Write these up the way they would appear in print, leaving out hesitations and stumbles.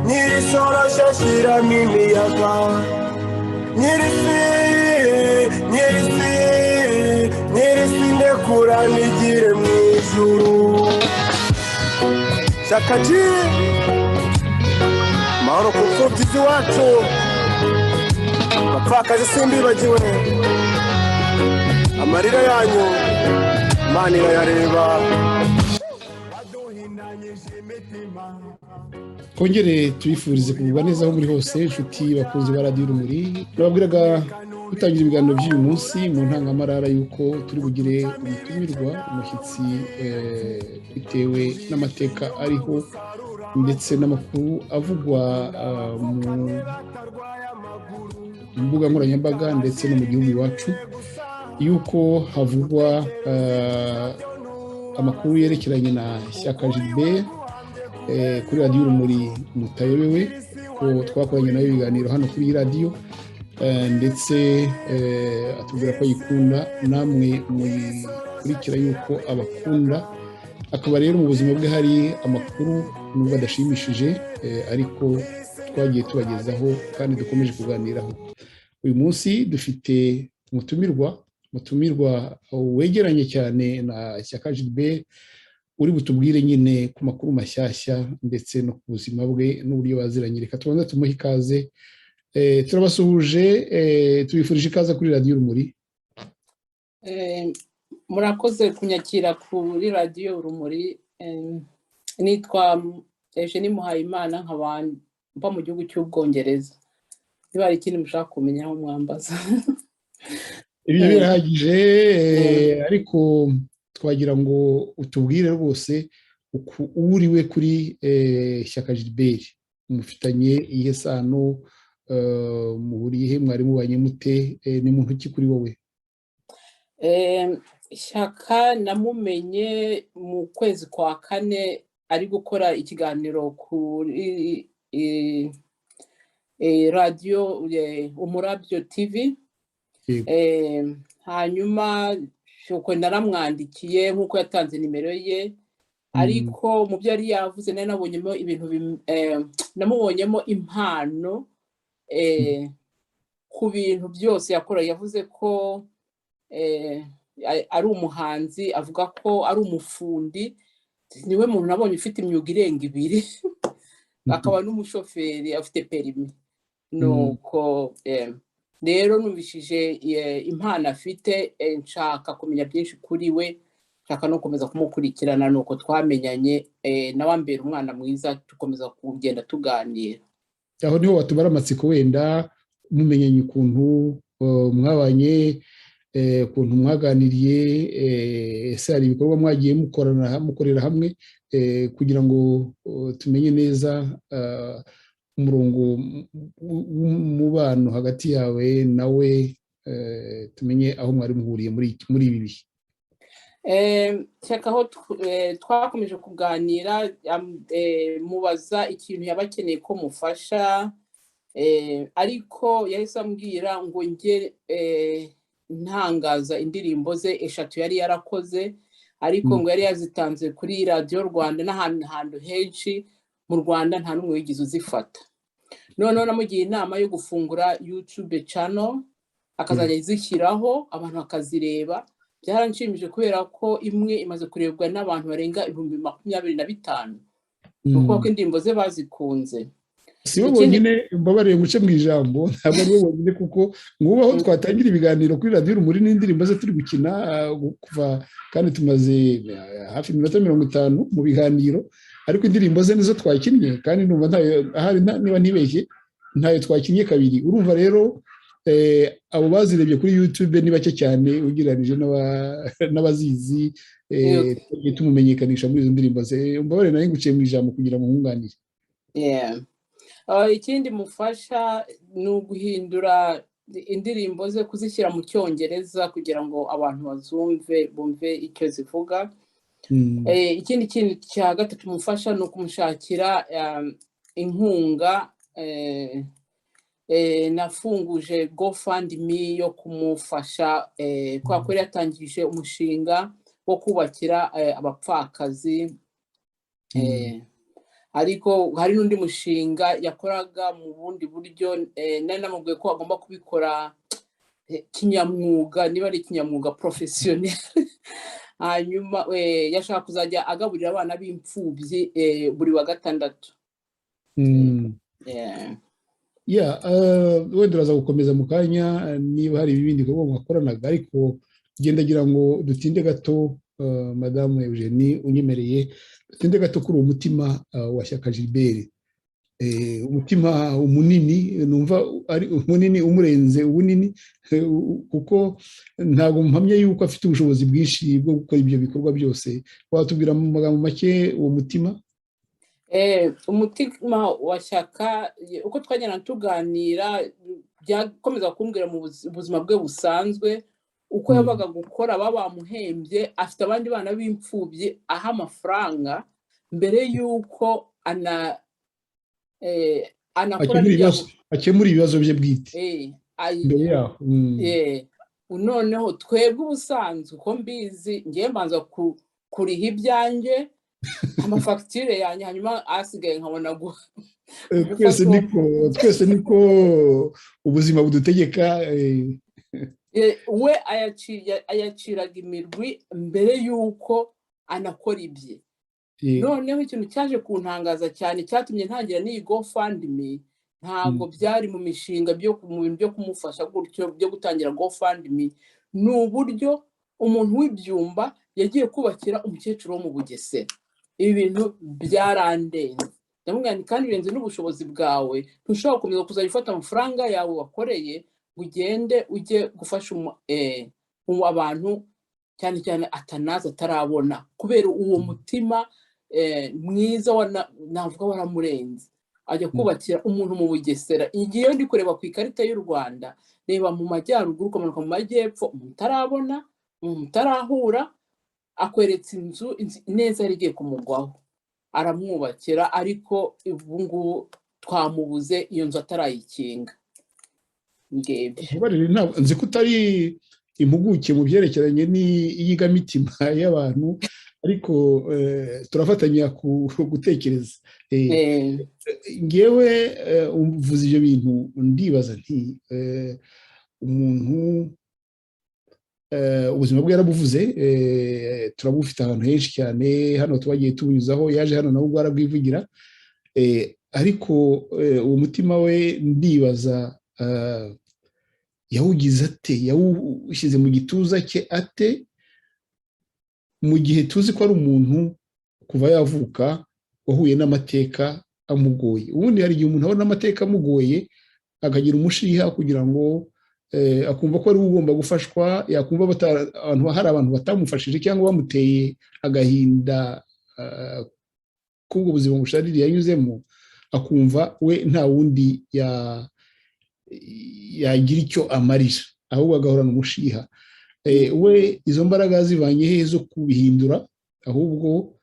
Nyirishora shashira mimiyaga Nyirisi ndekura nigire mwijuru Shakaji Mahoro kupfubyizi wacu Bapfakazi simbibagiwe Amarira yanyu Imana irayareba Kongere tubifurize kugubwa neza aho muri hose inshuti bakunzi ba Radio Urumuri nababwiraga gutangira ibiganiro by'uyu munsi mu ntangamarara yuko turi bugire umutumirwa umushyitsi bitewe n'amateka ariho ndetse n'amakuru avugwa mu mbuga nkoranyambaga ndetse no mu gihugu iwacu yuko havugwa amakuru yerekeranye na Shyaka Gilbert kuri Radio Urumuri mutayobewe ko twakoranye nayo ibiganiro hano kuri radio ndetse atubwira ko yikunda namwe mukurikira yuko abakunda akaba rero mu buzima bwe hari amakuru nubwo adashimishije ariko twagiye tubagezaho kandi dukomeje kuganiraho uyu munsi dufite umutumirwa wegeranye cyane na Shyaka Gilbert uri butubwire nyine ku makuru mashyashya ndetse no ku buzima bwe n'uburyo baziranye reka tubanze tumuhe ikaze turabasuhuje tubifurije ikaze kuri Radio Urumuri murakoze kunyakira kuri Radio Urumuri nitwa Eugenie Muhayimana nkaba mu gihugu cy'Ubwongereza niba hari ikindi mushaka kumenya aho mwambaza ibyo birahagije ariko twagira ngo utubwire rwose uriwe kuri Shyaka Gilbert mufitanye iyihe sano muhuriye mwari mubanye mute ni muntu ki kuri wowe Shyaka namumenye mu kwezi kwa kane ari gukora ikiganiro kuri radio Umurabyo TV hanyuma uko naramwandikiye nkuko yatanze nimero ye ariko mu byo yari yavuze nabonyemo ibintu namubonyemo impano ku bintu byose yakora yavuze ko ari umuhanzi avuga ko ari umufundi niwe muntu nabonye ufite imyuga irenga 2 akaba n'umushoferi afite perimi nuko rero numvishije impano afite nshaka kumenya byinshi kuri we nshaka no komeza kumukurikirana nuko twamenyanye nawambera umwana mwiza tukomeza kugenda tuganira aho niho watubara amatsiko wenda mumenyanye ukuntu mwabanye ukuntu mwaganiriye ese hari ibikorwa mwagiye mukorera hamwe kugira ngo tumenye neza umurongo w'umubano hagati yawe nawe tumenye aho mwari muhuriye muri ibi bihe Shyaka aho twakomeje kuganira mubaza ikintu yabakeneye ko mufasha ariko yahise ambwira ngo nge ntangaza indirimbo ze 3 yari yarakoze ariko ngo yari yazitanze kuri Radio Rwanda n'ahantu henshi mu Rwanda nta numwe wigize uzifata none namugiye inama yo gufungura YouTube channel akazajya izishyiraho abantu bakazireba byaranshimije kubera ko imwe imaze kurebwa n'abantu barenga 25,000 nuko ko indirimbo ze bazikunze sibo bonyine mbabareye muce mu ijambo ntabwo ari bonyine kuko ngubaho twatangira ibiganiro kuri Radio Urumuri n'indirimbo ze turi gukina kuva kandi tumaze hafi 50 mu biganiro ariko indirimbo ze nizo twakinnye kandi numva ahari niba ntibeshye ntayo twakinnye kabiri urumva rero abo bazirebye kuri YouTube ni bake cyane ugereranije n'abazizi tumumenyekanisha muri izo ndirimbo ze mbabare nayo nguciye mu ijambo kugira ngo nkunganire ikindi mufasha ni uguhindura indirimbo ze kuzishyira mu cyongereza kugira ngo abantu bazumve bumve icyo zivuga ikindi kintu cya gatatu mufasha ni ukumushakira inkunga nafunguje GoFundMe yo kumufasha kwa kweli yatangije umushinga wo kubakira abapfakazi ariko hari n'undi mushinga yakoraga mu bundi buryo nari namubwiye ko agomba kubikora kinyamwuga, niba ari kinyamwuga professionnel. Hanyuma yashaka kuzajya agaburira abana b'imfubyi buri wa gatandatu. Wenda uraza gukomeza mu kanya niba hari ibindi bikorwa mwakoranaga, ariko gendagira ngo dutinde gato Madamu Eugenie unyemereye dutinde gato kuri uwo mutima wa Shyaka Gilbert. Umutima umunini, numva ari umunini umurenze ubunini, kuko ntabwo mpamya yuko afite ubushobozi bwinshi bwo gukora ibyo bikorwa byose. Watubwira mu magambo make uwo mutima? Umutima wa Shyaka uko twagenda tuganira byakomeza kumbwira mu buzima bwe busanzwe uko yabaga gukora, bamuhembye, afite abandi bana b'imfubyi aha amafaranga mbere yuko akemura ibibazo bye bwite mbere yaho. Noneho twebwe ubusanzwe uko mbizi ngiye mbanza kuriha ibyanjye, amafagitire yanjye, hanyuma asigaye nkabona twese niko ubuzima budutegeka. We ayaciraga imirwi mbere y'uko anakora ibye. Noneho ikintu cyaje kuntangaza cyane cyatumye ntangira n'iyi GoFundMe, ntabwo byari mu mishinga mu bintu byo kumufasha gutyo byo gutangira GoFundMe, ni uburyo umuntu w'ibyumba yagiye kubakira umukecuru wo mu Bugesera. Ibi bintu byarandenze, ndamubwira nti kandi birenze n'ubushobozi bwawe, ntushobora gukomeza kuzajya ufata amafaranga yawe wakoreye ugende ujye gufasha abantu cyane cyane atanazi atarabona, kubera uwo mutima mwiza navuga waramurenze. Ajya kubakira umuntu mu Bugesera. Igihe ndi kureba ku ikarita y'u Rwanda, reba mu majyaruguru ukamanuka mu majyepfo, umuntu utarabona, umuntu utarahura, akweretse inzu neza yari igiye kumugwaho, aramwubakira, ariko ubu ngubu twamubuze iyo nzu atarayikinga. Nzi ko utari impuguke mu byerekeranye n'iyigamitima y'abantu, ariko turafatanya gutekereza. Ngewe uvuze ibyo bintu ndibaza nti umuntu ubuzima bwe yarabuvuze, turabufite ahantu henshi cyane, hano twagiye tubunyuzaho, yaje hano nawe ubwo arabwivugira, ariko uwo mutima we ndibaza yawugize ate, yawushyize mu gituza cye ate, mu gihe tuzi ko ari umuntu kuva yavuka wahuye n'amateka amugoye. Ubundi hari igihe umuntu abona amateka amugoye akagira umushiha kugira ngo akumva ko ari ugomba gufashwa, yakumva hari abantu batamufashije cyangwa bamuteye agahinda k'ubwo buzima bushaririye yanyuzemo, akumva we nta wundi yagira icyo amarira, ahubwo agahorana umushiha. We izo mbaraga zivanye he zo kubihindura, ahubwo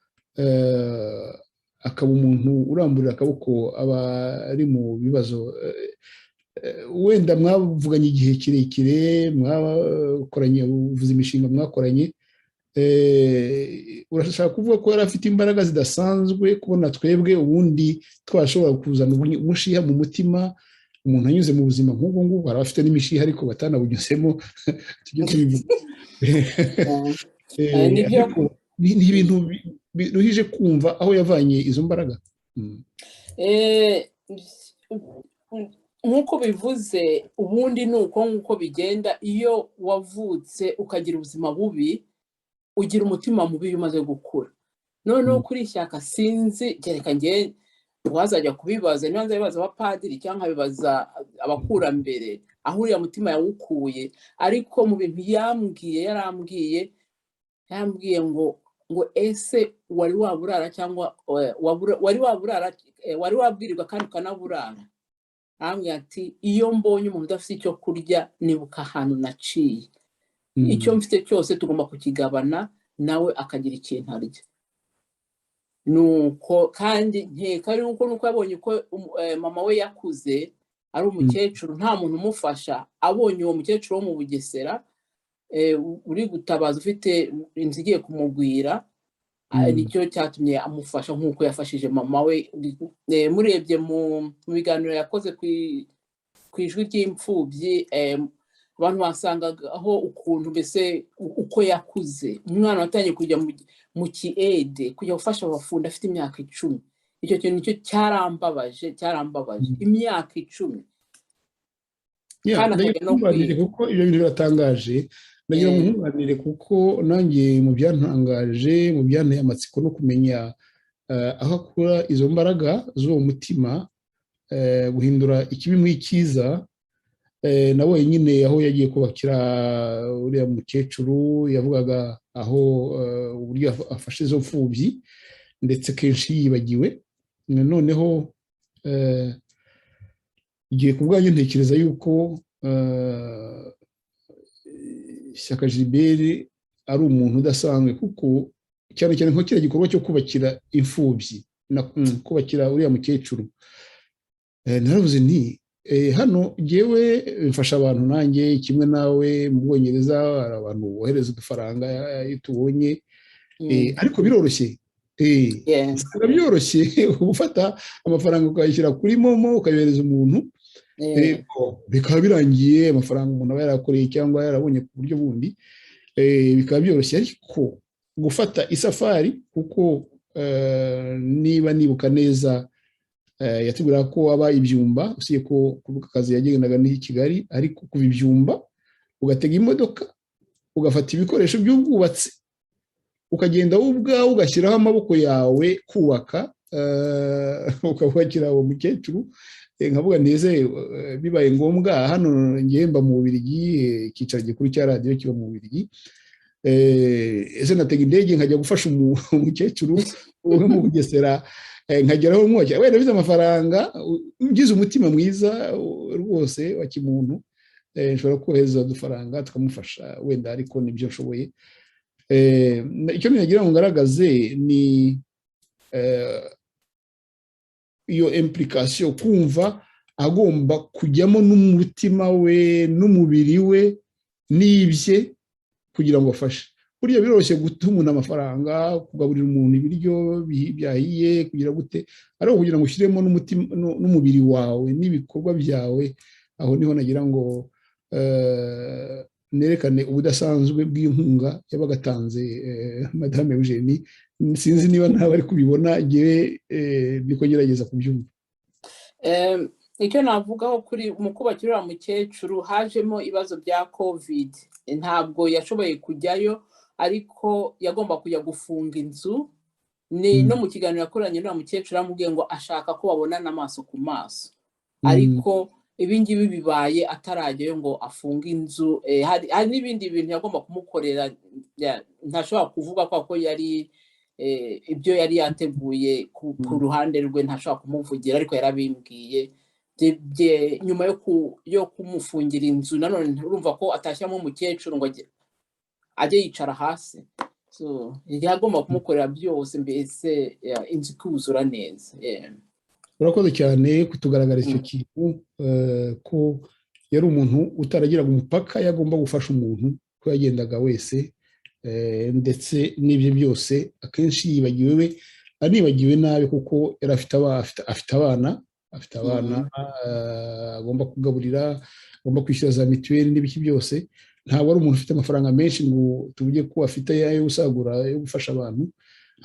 akaba umuntu uramburira akaboko abari mu bibazo. Wenda mwavuganye igihe kirekire, mwakoranye, uvuze imishinga mwakoranye, urashaka kuvuga ko yari afite imbaraga zidasanzwe, kubona twebwe ubundi twashobora kuzana umushiha mu mutima umuntu anyuze mu buzima nk'ubwo ngubwo. Hari abafite n'imishiha ariko batanabunyuzemo, tujye tubivuga. Ni ibintu biruhije kumva aho yavanye izo mbaraga. Nk'uko bivuze, ubundi ni uko nk'uko bigenda, iyo wavutse ukagira ubuzima bubi ugira umutima mubi iyo umaze gukura. Noneho kuri Shyaka sinzi, gereka nge wazajya kubibaza, niba nzabibaza abapadiri cyangwa nkabibaza abakurambere aho uriya mutima yawukuye, ariko mu bintu yarambwiye ngo ese wari waburara cyangwa wari wabwirirwa kandi ukanaburara? Arambwira ati iyo mbonye umuntu udafite icyo kurya nibuka ahantu naciye, icyo mfite cyose tugomba kukigabana, nawe akagira ikintu arya. Nuko kandi nkeka ari nuko yabonye ko mama we yakuze ari umukecuru, nta muntu umufasha, abonye uwo mukecuru wo mu Bugesera uri gutabaza, ufite inzu igiye kumugwira, nicyo cyatumye amufasha nk'uko yafashije mama we. Murebye mu biganiro yakoze ku ijwi ry'imfubyi, abantu basangagaho ukuntu mbese uko yakuze. Umwana watangiye kujya mu kiede, kujya gufasha abafundi afite imyaka 10. Icyo kintu nicyo cyarambabaje imyaka 10. Kandi akajya no kwiga. Kuko ibyo bintu biratangaje. Ndagira ngo nkunganire kuko nanjye mu byantangaje, mu byanteye amatsiko no kumenya aho akura izo mbaraga z'uwo mutima guhindura ikibi mu icyiza. Nabonye nyine aho yagiye kubakira uriya mukecuru, yavugaga aho uburyo afashe izo mfubyi ndetse kenshi yibagiwe. Noneho igihe ku bwanjye ntekereza yuko Shyaka Gilbert ari umuntu udasanzwe, kuko cyane cyane nko kiriya gikorwa cyo kubakira imfubyi, kubakira uriya mukecuru, naravuze nti hano ngewe mfasha abantu nanjye kimwe nawe mu Bwongereza hari abantu bohereza udufaranga iyo tubonye, ariko biroroshye. Byoroshye gufata amafaranga ukayashyira kuri momo ukayohereza umuntu, bikaba birangiye, amafaranga umuntu aba yarakoreye cyangwa yarabonye ku buryo bundi, bikaba byoroshye. Ariko gufata isafari, kuko niba nibuka neza yatubwira ko aba Ibyumba, usiye ko ku kazi yagendaga n'i Kigali, ariko kuva Ibyumba ugatega imodoka ugafata ibikoresho by'ubwubatsi ukagenda wowe ubwawe ugashyiraho amaboko yawe kubaka, ukabakira uwo mukecuru. Nkavuga neze bibaye ngombwa, hano ngiye mba mu Bubiligi, icyicaro gikuru cya radiyo kiba mu Bubiligi, ese natega indege nkajya gufasha umukecuru wo mu Bugesera, nkageraho mwakira. Wenda bize amafaranga, ugize umutima mwiza rwose wa kimuntu, nshobora kohereza udufaranga tukamufasha wenda, ariko nibyo nshoboye. Icyo nagira ngo ngaragaze ni iyo implication, kumva agomba kujyamo n'umutima we n'umubiri we n'ibye kugira ngo afashe. Buriya biroroshye guha umuntu amafaranga, kugaburira umuntu ibiryo byahiye, kugira gute, ariko kugira ngo ushyiremo n'umutima n'umubiri wawe n'ibikorwa byawe, aho niho nagira ngo nerekane ubudasanzwe bw'inkunga yabagatanze Madame Eugenie. Sinzi niba nawe ari kubibona, ngewe niko ngerageza kubyumva. Icyo navugaho kuri mu kubakira mukecuru, hajemo ibibazo bya COVID, ntabwo yashoboye kujyayo, ariko yagomba kujya gufunga inzu. No mu kiganiro yakoranye n'uwo mukecuru amubwiye ngo ashaka ko babonana amaso ku maso, ariko ibingibi bibaye atarajyayo ngo afunge inzu. Hari n'ibindi bintu yagomba kumukorera, ntashobora kuvuga ko yari ibyo yari yateguye ku ruhande rwe, ntashobora kumuvugira, ariko yarabimbwiye. Nyuma yo kumufungira inzu, nanone urumva ko atashyiramo umukecuru ngo ajye yicara hasi. Yagomba kumukorera byose, mbese inzu ikuzura neza. Urakoze cyane kutugaragariza icyo kintu, ko yari umuntu utaragiraga umupaka, yagomba gufasha umuntu ko yagendaga wese, ndetse n'ibyo byose akenshi yibagiwe anibagiwe nabi, kuko yari afite abana agomba kugaburira, agomba kwishyura za mituweli n'ibiki byose. Ntabwo ari umuntu ufite amafaranga menshi ngo tuvuge ko afite ayo gusagura yo gufasha abantu,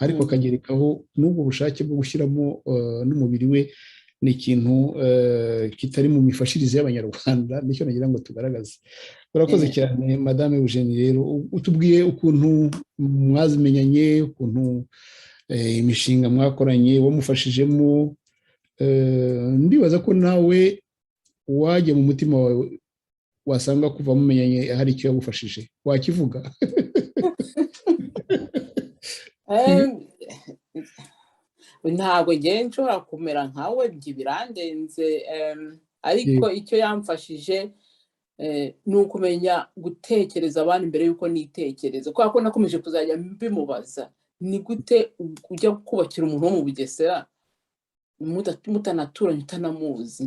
ariko akagerekaho n'ubwo bushake bwo gushyiramo n'umubiri we. Ni ikintu kitari mu mifashirize y'Abanyarwanda, nicyo nagira ngo tugaragaze. Urakoze cyane Madame Eugenie. Rero utubwiye ukuntu mwazimenyanye, ukuntu imishinga mwakoranye wamufashijemo. Ndibaza ko nawe wajya mu mutima wawe wasanga kuva mumenyanye hari icyo yagufashije, wakivuga? Ntabwo ngiye nshobora kumera nkawe, birandenze, ariko icyo yamfashije ni ukumenya gutekereza abandi mbere y'uko nitekereza, kubera ko nakomeje kuzajya mbimubaza, ni gute ujya kubakira umuntu wo mu Bugesera mutanaturanye utanamuzi?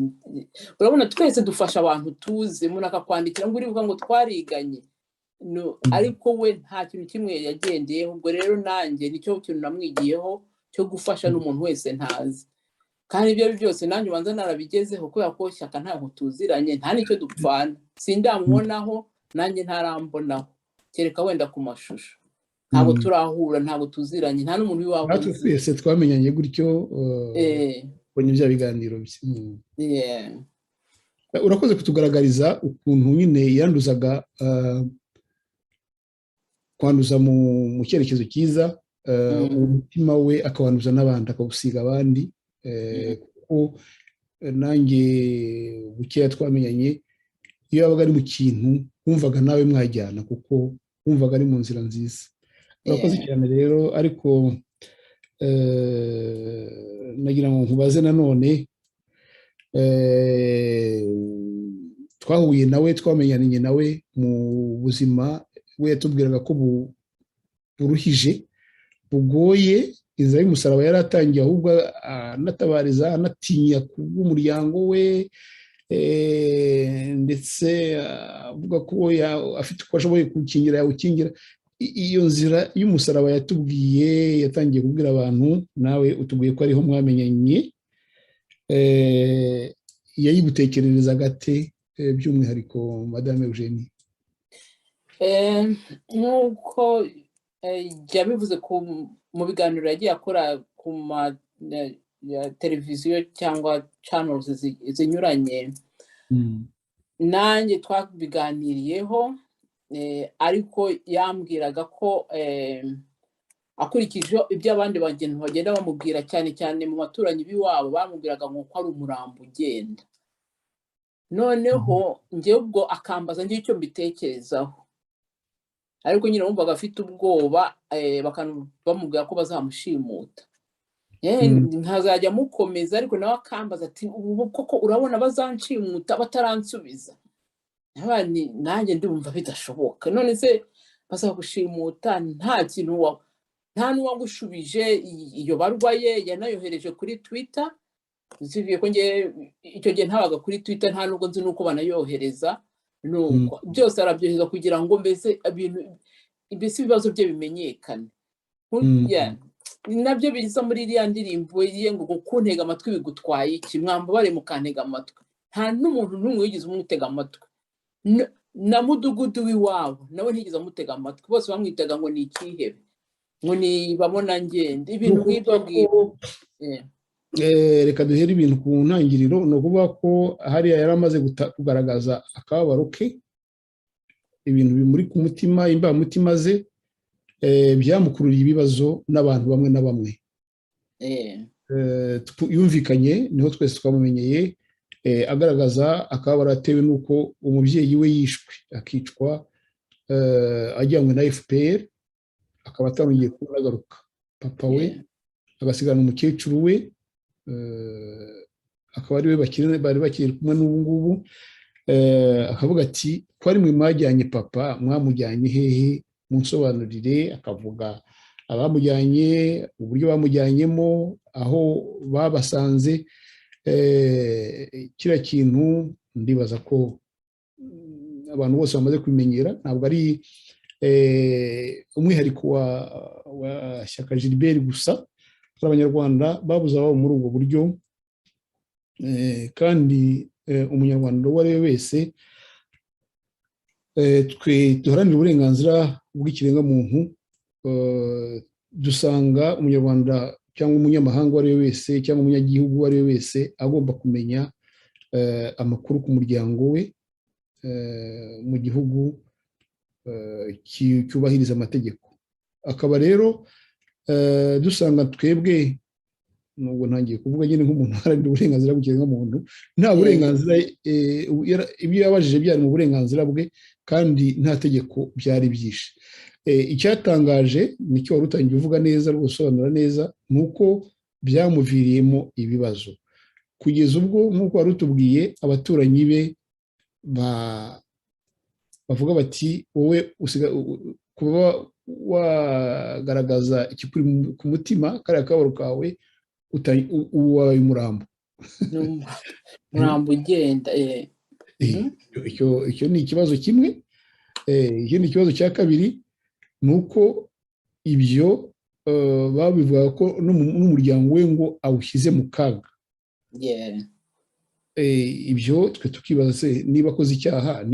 Urabona twese dufasha abantu tuzi, umuntu akakwandikira ngo uribuka ngo twariganye, ariko we nta kintu kimwe yagendeyeho. Ubwo rero nanjye nicyo kintu namwigiyeho cyo gufasha n'umuntu wese ntazi, kandi ibyo byose nanjye ubanza narabigezeho kubera ko Shyaka ntabwo tuziranye, nta nicyo dupfana, sindamubonaho nanjye ntarambonaho, kereka wenda ku mashusho, ntabwo turahura, ntabwo tuziranye, nta n'umuntu w'iwabo natwe twese twamenyanye gutyo ubonye bya biganiro bye. Urakoze kutugaragariza ukuntu nyine yanduzaga kwanduza mu cyerekezo cyiza, umutima we akawanduza n'abandi, akawusiga abandi, kuko nanjye bukeya twamenyanye iyo yabaga ari mu kintu wumvaga nawe mwajyana, kuko wumvaga ari mu nzira nziza. Urakoze cyane rero, ariko nagira ngo nkubaze nanone, twahuye nawe, twamenyanye nawe mu buzima we yatubwiraga ko buruhije, bugoye, inzira y'umusaraba yari atangiye ahubwo anatabariza, anatinya kubw'umuryango we, ndetse avuga ko afite uko ashoboye kuwukingira yawukingira. Iyo nzira y'umusaraba yatubwiye, yatangiye kubwira abantu, nawe utubwiye ko ariho mwamenyanye, yayigutekerereza gate by'umwihariko Madame Eugenie? nk'uko yabivuze mu biganiro yagiye akora ku televiziyo cyangwa channels zinyuranye, nanjye twabiganiriyeho, ariko yambwiraga ko akurikije ibyo abandi bagenda bamubwira, cyane cyane mu baturanyi b'iwabo bamubwiraga ngo ko ari umurambo ugenda. Noneho njyewe ubwo akambaza njye icyo mbitekerezaho, ariko nyine wumvaga afite ubwoba, bamubwira ko bazamushimuta, nkazajya mukomeza, ariko nawe akambaza ati ubu koko urabona bazanshimuta bataransubiza? Nanjye ndumva bidashoboka, none se bazagushimuta nta n'uwagushubije iyo barwa ye yanayohereje kuri Twitter, usibye ko icyo gihe ntabaga kuri Twitter, nta nubwo nzi nuko banayohereza, nuko byose arabyohereza kugira ngo mbese ibibazo bye bimenyekane. Nabyo biza muri iriya ndirimbo ye ngo kuntega amatwi bigutwaye iki, mwambabare mukantega amatwi. Nta n'umuntu n'umwe wigeze umutega amatwi, na mudugudu w'iwabo nawe ntigeze amutega amatwi, bose bamwitega ngo ni ikihebe, ngo ni babona ngende, ibintu nk'ibyo ngibyo. Reka duhere ibintu ku ntangiriro. Ni ukuvuga ko hariya yari amaze kugaragaza akababaro ke, ibintu bimuri ku mutima, imbamutima ze, byamukururiye ibibazo n'abantu bamwe na bamwe. Yumvikanye, niho twese twamumenyeye, agaragaza akababaro atewe n'uko umubyeyi we yishwe, akicwa ajyanywe na FPR, akaba atarongeye kubona agaruka. Papa we agasigana umukecuru we, akaba ari we bari bakiri kumwe n'ubu ngubu. Akavuga ati ko ari mwe mwajyanye papa, mwamujyanye hehe, munsobanurire. Akavuga abamujyanye, uburyo bamujyanyemo, aho babasanze. Kiriya kintu ndibaza ko abantu bose bamaze kubimenyera, ntabwo ari umwihariko wa Shyaka Gilbert gusa, abanyarwanda babuze ababo muri ubwo buryo, kandi umunyarwanda uwo ari we wese, twe duharanira uburenganzira bw'ikiremwamuntu, dusanga umunyarwanda cyangwa umunyamahanga uwo ari we wese cyangwa umunyagihugu uwo ari we wese agomba kumenya amakuru ku muryango we, mu gihugu cyubahiriza amategeko. Akaba rero dusanga twebwe, nubwo ntangiye kuvuga nyine nk'umuntu uharanira uburenganzira bw'ikiremwamuntu, nta burenganzira, ibyo yabajije byari mu burenganzira bwe, kandi nta tegeko byari byishe. Icyatangaje nicyo wari utangiye uvuga neza, gusobanura neza, ni uko byamuviriyemo ibibazo, kugeza ubwo nk'uko wari utubwiye, abaturanyi be bavuga bati wowe kuba wagaragaza ikikuri ku mutima, kariya kabaro kawe, uwabaye umurambo, umurambo ugenda. Icyo ni ikibazo kimwe. ikindi kibazo cya kabiri ni uko ibyo babivuga ko n'umuryango we ngo awushyize mu kaga. Ibyo twe tukibaza se niba akoze icyaha,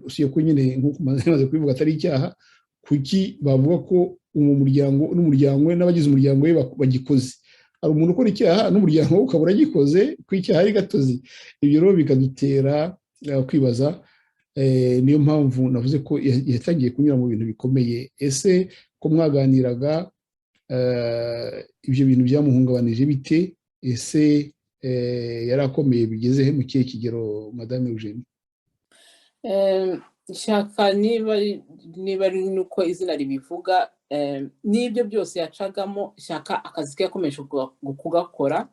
si ko nyine nk'uko maze kubivuga atari icyaha, kuki bavuga ko umuryango n'umuryango we n'abagize umuryango we bagikoze? Hari umuntu ukora icyaha n'umuryango we ukaba uragikoze, ko icyaha ari gatozi. Ibyo rero bikadutera kwibaza. Niyo mpamvu navuze ko yatangiye kunyura mu bintu bikomeye. Ese ko mwaganiraga ibyo bintu byamuhungabanije bite? Ese yari akomeye bigeze he mu kihe kigero, Madame Eugenie? Shaka niba ari nuko izina ribivuga, n'ibyo byose yacagamo, Shaka akazi ke yakomeje kugakora,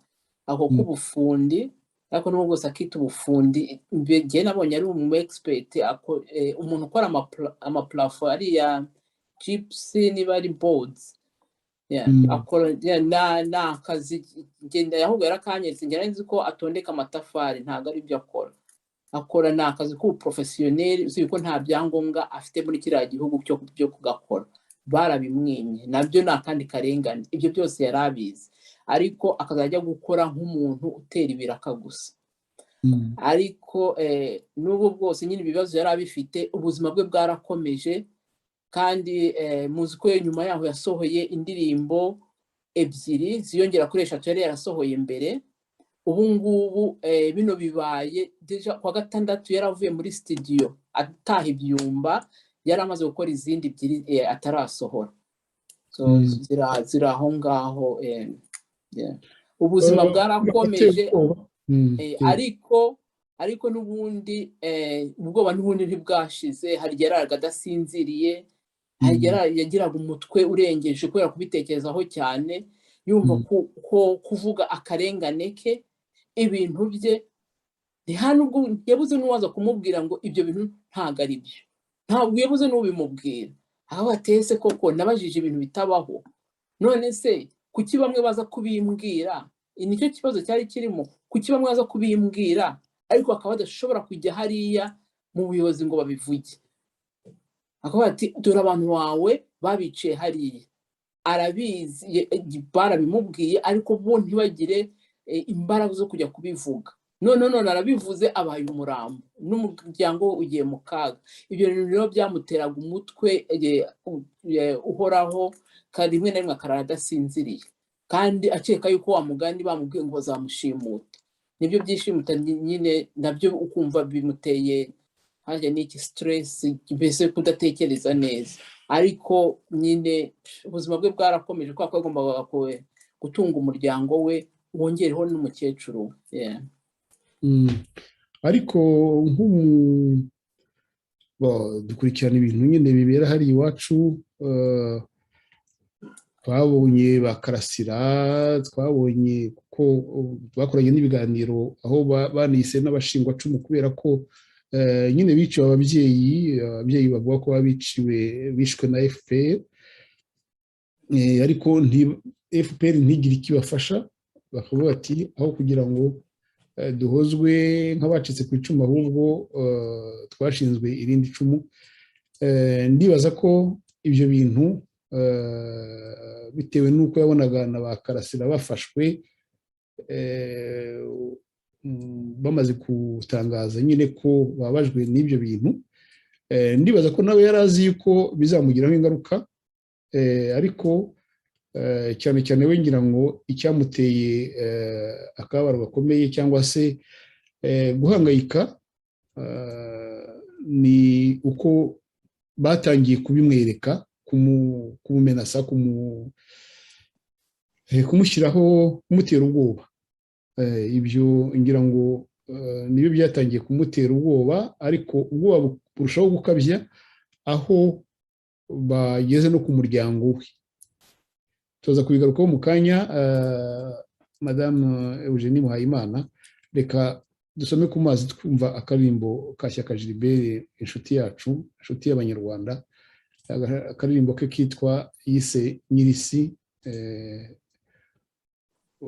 ako k'ubufundi, ariko n'ubwo bwose akita ubufundi. Njye nabonye ari umu expert, umuntu ukora amaplafo ariya gypsy niba ari boards. Akora n'akazi ngenda ahubwo yarakanyeretse, njye nzi ko atondeka amatafari, ntabwo ari byo akora ni akazi k'ubuprofesiyoneri, uzi ko nta byangombwa afite muri kiriya gihugu byo kugakora, barabimwimye. Nabyo ni akandi karengane. Ibyo byose yari abizi, ariko akazajya gukora nk'umuntu utera ibiraka gusa. Ariko n'ubu bwose nyine ibibazo yari abifite, ubuzima bwe bwarakomeje. Kandi muzi ko nyuma yaho yasohoye indirimbo 2 ziyongera kuri 3 yari yarasohoye mbere. Ubu ngubu bino bibaye deja kwa gatandatu yaravuye muri studio ataha ibyumba, yari amaze gukora izindi 2 atarasohora. So zira aho ngaho. Ubuzima bwarakomeje, ariko n'ubundi ubwoba n'ubundi ntibwashize. Hari yaraga adasinziriye, yagiraga umutwe urengeje kubera kubitekerezaho cyane, yumva ko kuvuga akarengane ke, ibintu bye, nubwo yabuze n'uwaza kumubwira ngo ibyo bintu ntabwo ari byo. Ntabwo yabuze n'ubimubwira. Aho atese koko nabajije ibintu bitabaho, none se kuki bamwe baza kubimbwira? Nicyo kibazo cyari kirimo. Kuki bamwe baza kubimbwira ariko akaba badashobora kujya hariya mu buyobozi ngo babivuge? Akaba ati dore abantu wawe babiciye hariya, arabizi, barabimubwiye, ariko bo ntibagire imbaraga zo kujya kubivuga. none arabivuze abaye umurambo, n'umuryango ugiye mu kaga. Ibyo rero byamuteraga umutwe uhoraho, kandi rimwe na rimwe akarara adasinziriye, kandi akeka yuko wa mugani bamubwiye ngo bazamushimuta. Nibyo byishimuta nyine, nabyo ukumva bimuteye haje n'iki stress, mbese kudatekereza neza. Ariko nyine ubuzima bwe bwarakomeje, kuko agombaga gutunga umuryango we, wongereho n'umukecuru. Ariko dukurikirana ibintu nyine bibera hari iwacu. Twabonye bakarasira, twabonye ko bakoranye n'ibiganiro aho banise n'abashingwacumu, kubera ko nyine biciwe ababyeyi bavuga ko bishwe na FPR, ariko FPR ntigire ikibafasha. Bakavuga ati aho kugira ngo duhozwe nk'abacitse ku icumu, ahubwo twashinzwe irindi cumu. Ndibaza ko ibyo bintu bitewe n'uko yabonaga na ba Karasira bafashwe, bamaze gutangaza nyine ko babajwe n'ibyo bintu, ndibaza ko nawe yari azi yuko bizamugiraho ingaruka. Ariko cyane cyane we ngira ngo icyamuteye akababaro gakomeye cyangwa se guhangayika ni uko batangiye kubimwereka, kumumenasa, kumushyiraho, kumutera ubwoba. Ibyo ngira ngo nibyo byatangiye kumutera ubwoba, ariko ubwoba burushaho gukabya aho bageze no ku muryango we. Tuza kubigarukaho mu kanya. Madame Eugenie Muhayimana, reka dusome ku mazi twumva akaririmbo ka Shyaka Gilbert, inshuti yacu, inshuti y'Abanyarwanda. Akaririmbo ke kitwa yise Nyirisi.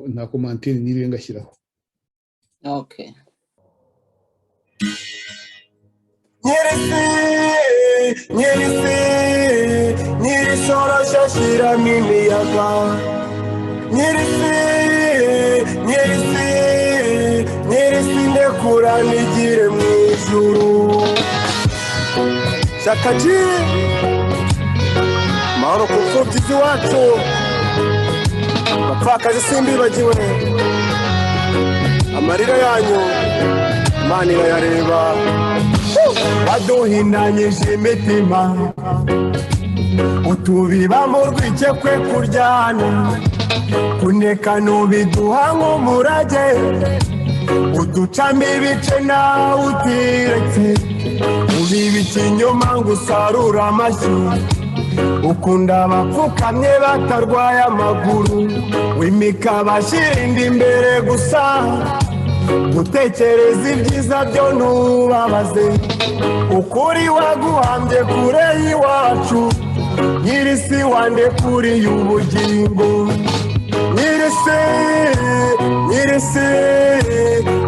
Nta komantere niriwe ngashyiraho. Okay. nyirisi nyirisi nyirisorosha shiramo imiyaga nyirisi nyirisi nyirisi ndekura nigire mu ijuru Shakaji mahoro ku mfubyi z'iwacu bapfakazi simbibagiwe amarira yanyu Imana irayareba baduhinanyije imitima utubiba mu rwikekwe kuryana kuneka nubiduha nk'umurage uducamo ibice nawe utiretse ubiba ikinyoma ngo usarure amashyi ukunda abapfukamye batarwaye amaguru wimika abashirinda imbere gusa gutekereza ibyiza byo ntubabaze ukuri waguhambye kure y'iwacu nyirisi wandekuriye ubugingo nyirisi nyirisi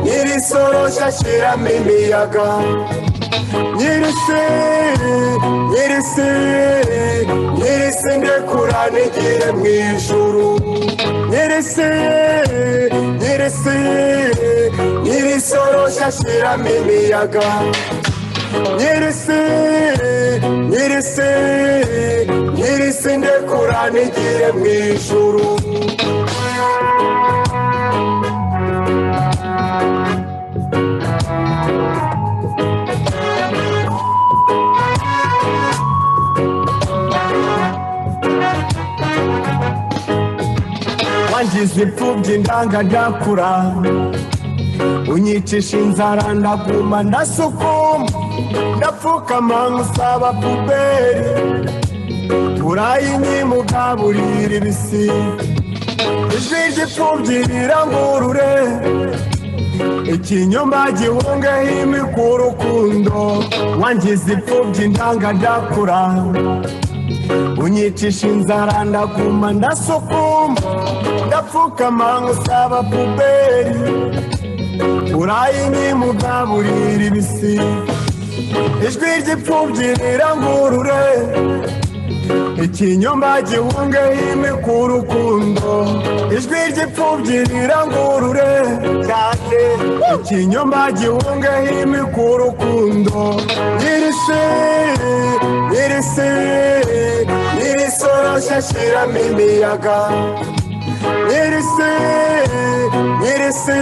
nyirisorosha shiramo imiyaga nyirisi nyirisi nyirisi ndekura nigire mu ijuru nyirisi nyirisi nyirisorosha shiramo imiyaga nyirisi nyirisi nyirisi ndekura nigire mu ijuru wangize imfubyi ndakura unyicisha inzara ndaguma ndasukuma ndapfukama nkusaba puberi turayinyimugabulira ibisiga ijwi ry'imfubyi rirangurure ikinyoma gihungeho imikwa urukundo wangize imfubyi ndakura unyicisha inzara ndaguma ndasukuma ndapfukama nkusaba puberi urayinyimugabulira ibisiga ijwi ry'imfubyi rirangurure ikinyoma gihungeho imikwa urukundo ijwi ry'imfubyi rirangurure cyane ikinyoma gihungeho imikwa urukundo nyirisi nyirisi nyirisorosha shiramo imiyaga nyirisi nyirisi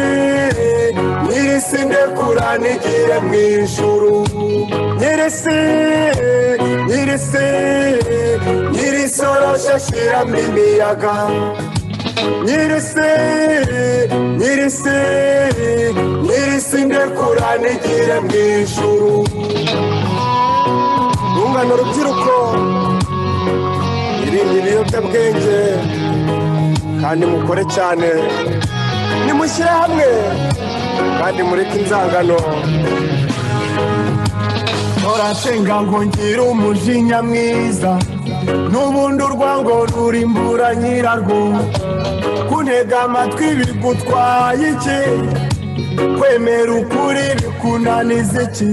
nyirisi ndekura nigire mu ijuru nyirisi nyirisi nyirisorosha shiramo imiyaga nyirisi nyirisi nyirisi ndekura nigire mu ijuru rungano rubyiruko irinde ibiyobyabwenge kandi mukore cyane nimushyire hamwe kandi mureke inzangano ntorasenga ngo ngire umujinya mwiza n'ubundi urwango rurimbura nyirarwo kuntega amatwi bigutwaye iki kwemera ukuri bikunaniza iki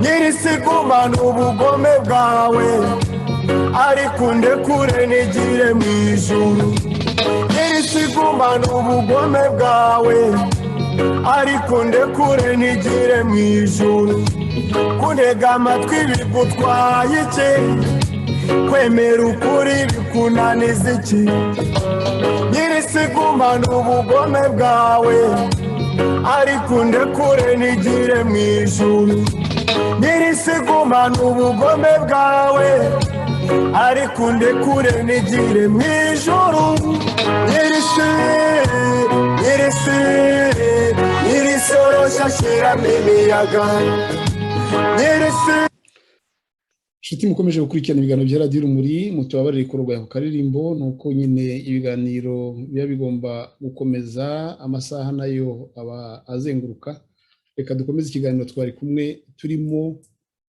nyirisi gumana ubugome bwawe ariko ndekure nigire mu ijuru nyirisi gumana ubugome bwawe ariko ndekure nigire mu ijuru kuntega amatwi bigutwaye iki kwemera ukuri bikunaniza iki nyirisi gumana ubugome bwawe ariko ndekure nigire mu ijuru nyirisi gumana ubugome bwawe ariko ndekure nigire mu ijuru nyirisi nyirisi nyirisorosha shiramo imiyaga nyirisi inshuti mukomeje gukurikirana ibiganiro bya radiyo urumuri mutubabarire ikorwa ku karirimbo ni uko nyine ibiganiro biba bigomba gukomeza amasaha nayo aba azenguruka reka dukomeze ikiganiro twari kumwe turimo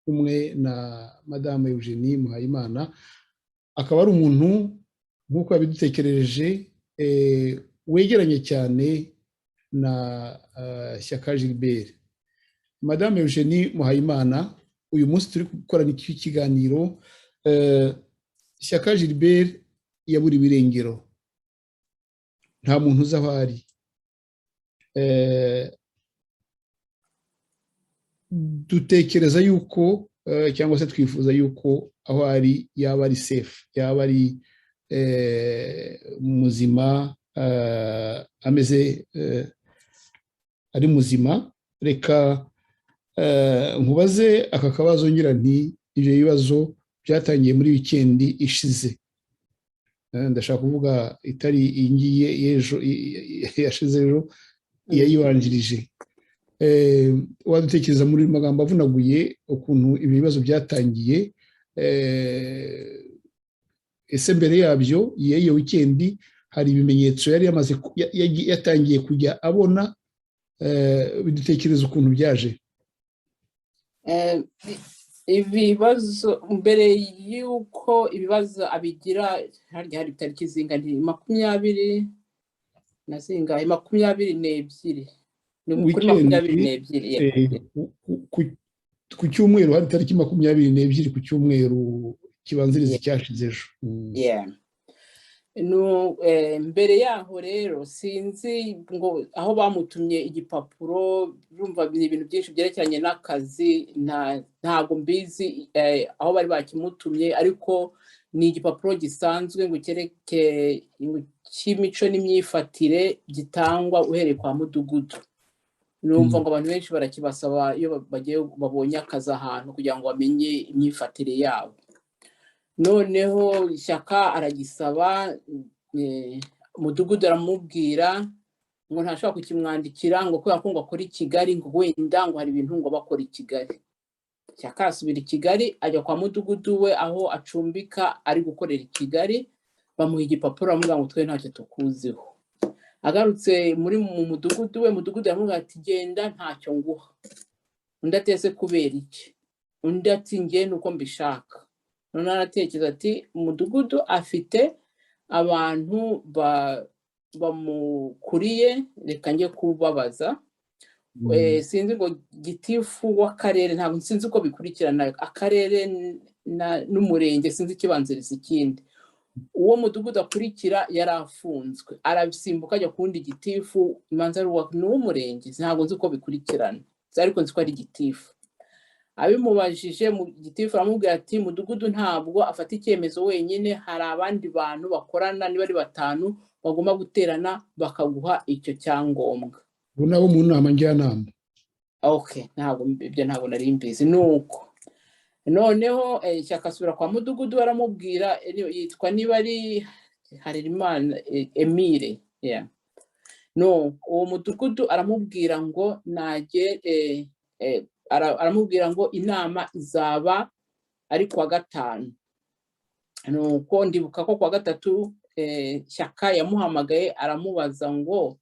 kumwe na madame Eugenie Muhayimana akaba ari umuntu nk'uko yabidutekereje wegeranye cyane na Shyaka Gilbert Madame Eugenie Muhayimana, uyu munsi turi gukorana iki kiganiro, Shyaka Gilbert yaburiwe irengero, nta muntu uzi aho ari. Dutekereza yuko cyangwa se twifuza yuko aho ari yaba ari safe, yaba ari muzima, ameze ari muzima. Reka nkubaze aka kabazo ngira nti ibyo bibazo byatangiye muri wikendi ishize, ndashaka kuvuga itari ingiye y'ejo yashize ejo, yayibanjirije. Wadutekereza muri magambo avunaguye ukuntu ibi bibazo byatangiye, ese mbere yabyo iyo wikendi hari ibimenyetso yari yamaze yatangiye kujya abona, bidutekereza ukuntu byaje. Ibibazo mbere y'uko ibibazo abigira hari itariki zingana 20 na zingahe 22 ni kuri 22 ku cyumweru, hari tariki 22 ku cyumweru kibanziriza icyashize ejo. No, mbere yaho rero sinzi ngo aho bamutumye igipapuro, urumva ni ibintu byinshi byerekeranye n'akazi, ntago mbizi aho bari bakimutumye, ariko ni igipapuro gisanzwe ngo kereke cy'imico n'imyifatire gitangwa uhereye kwa mudugudu. Numva ngo abantu benshi barakibasaba iyo bagiye babonye akazi ahantu kugira ngo bamenye imyifatire yabo. Noneho Shyaka aragisaba, mudugudu aramubwira ngo ntashobora kukimwandikira ngo kubera ko ngo akora i Kigali, ngo wenda ngo hari ibintu ngo bakora i Kigali. Shyaka asubira i Kigali, ajya kwa mudugudu we aho acumbika ari gukorera i Kigali, bamuha igipapuro bamubwira ngo twe ntacyo tukuziho. Agarutse mu mudugudu we, mudugudu aramubwira ati genda ntacyo nguha. Undi atese kubera iki? Undi ati nge nuko mbishaka. None aratekereza ati umudugudu afite abantu bamukuriye, reka njye kubabaza. Sinzi ngo gitifu w'akarere, ntabwo sinzi uko bikurikirana akarere n'umurenge, sinzi ikibanziriza ikindi. Uwo mudugudu akurikira yarafunzwe, arabisimbuka ajya kundi gitifu, imanza ari uw'umurenge, ntabwo nzi uko bikurikirana, ariko nzi ko ari gitifu. Abimubajije mu gitifu aramubwira ati mudugudu ntabwo afata icyemezo wenyine, hari abandi bantu bakorana, niba ari 5 bagomba guterana bakaguha icyo cyangombwa. Ubu nabo mu nama njyanama. Okay, ibyo ntabwo nari mbizi. Nuko noneho Shyaka asubira kwa mudugudu, aramubwira yitwa niba ari Harerimana Emile, no, uwo mudugudu aramubwira ngo najye aramubwira ngo inama izaba ari kuwa 5. Nuko ndibuka ko kuwa 3 Shyaka yamuhamagaye aramubaza ngo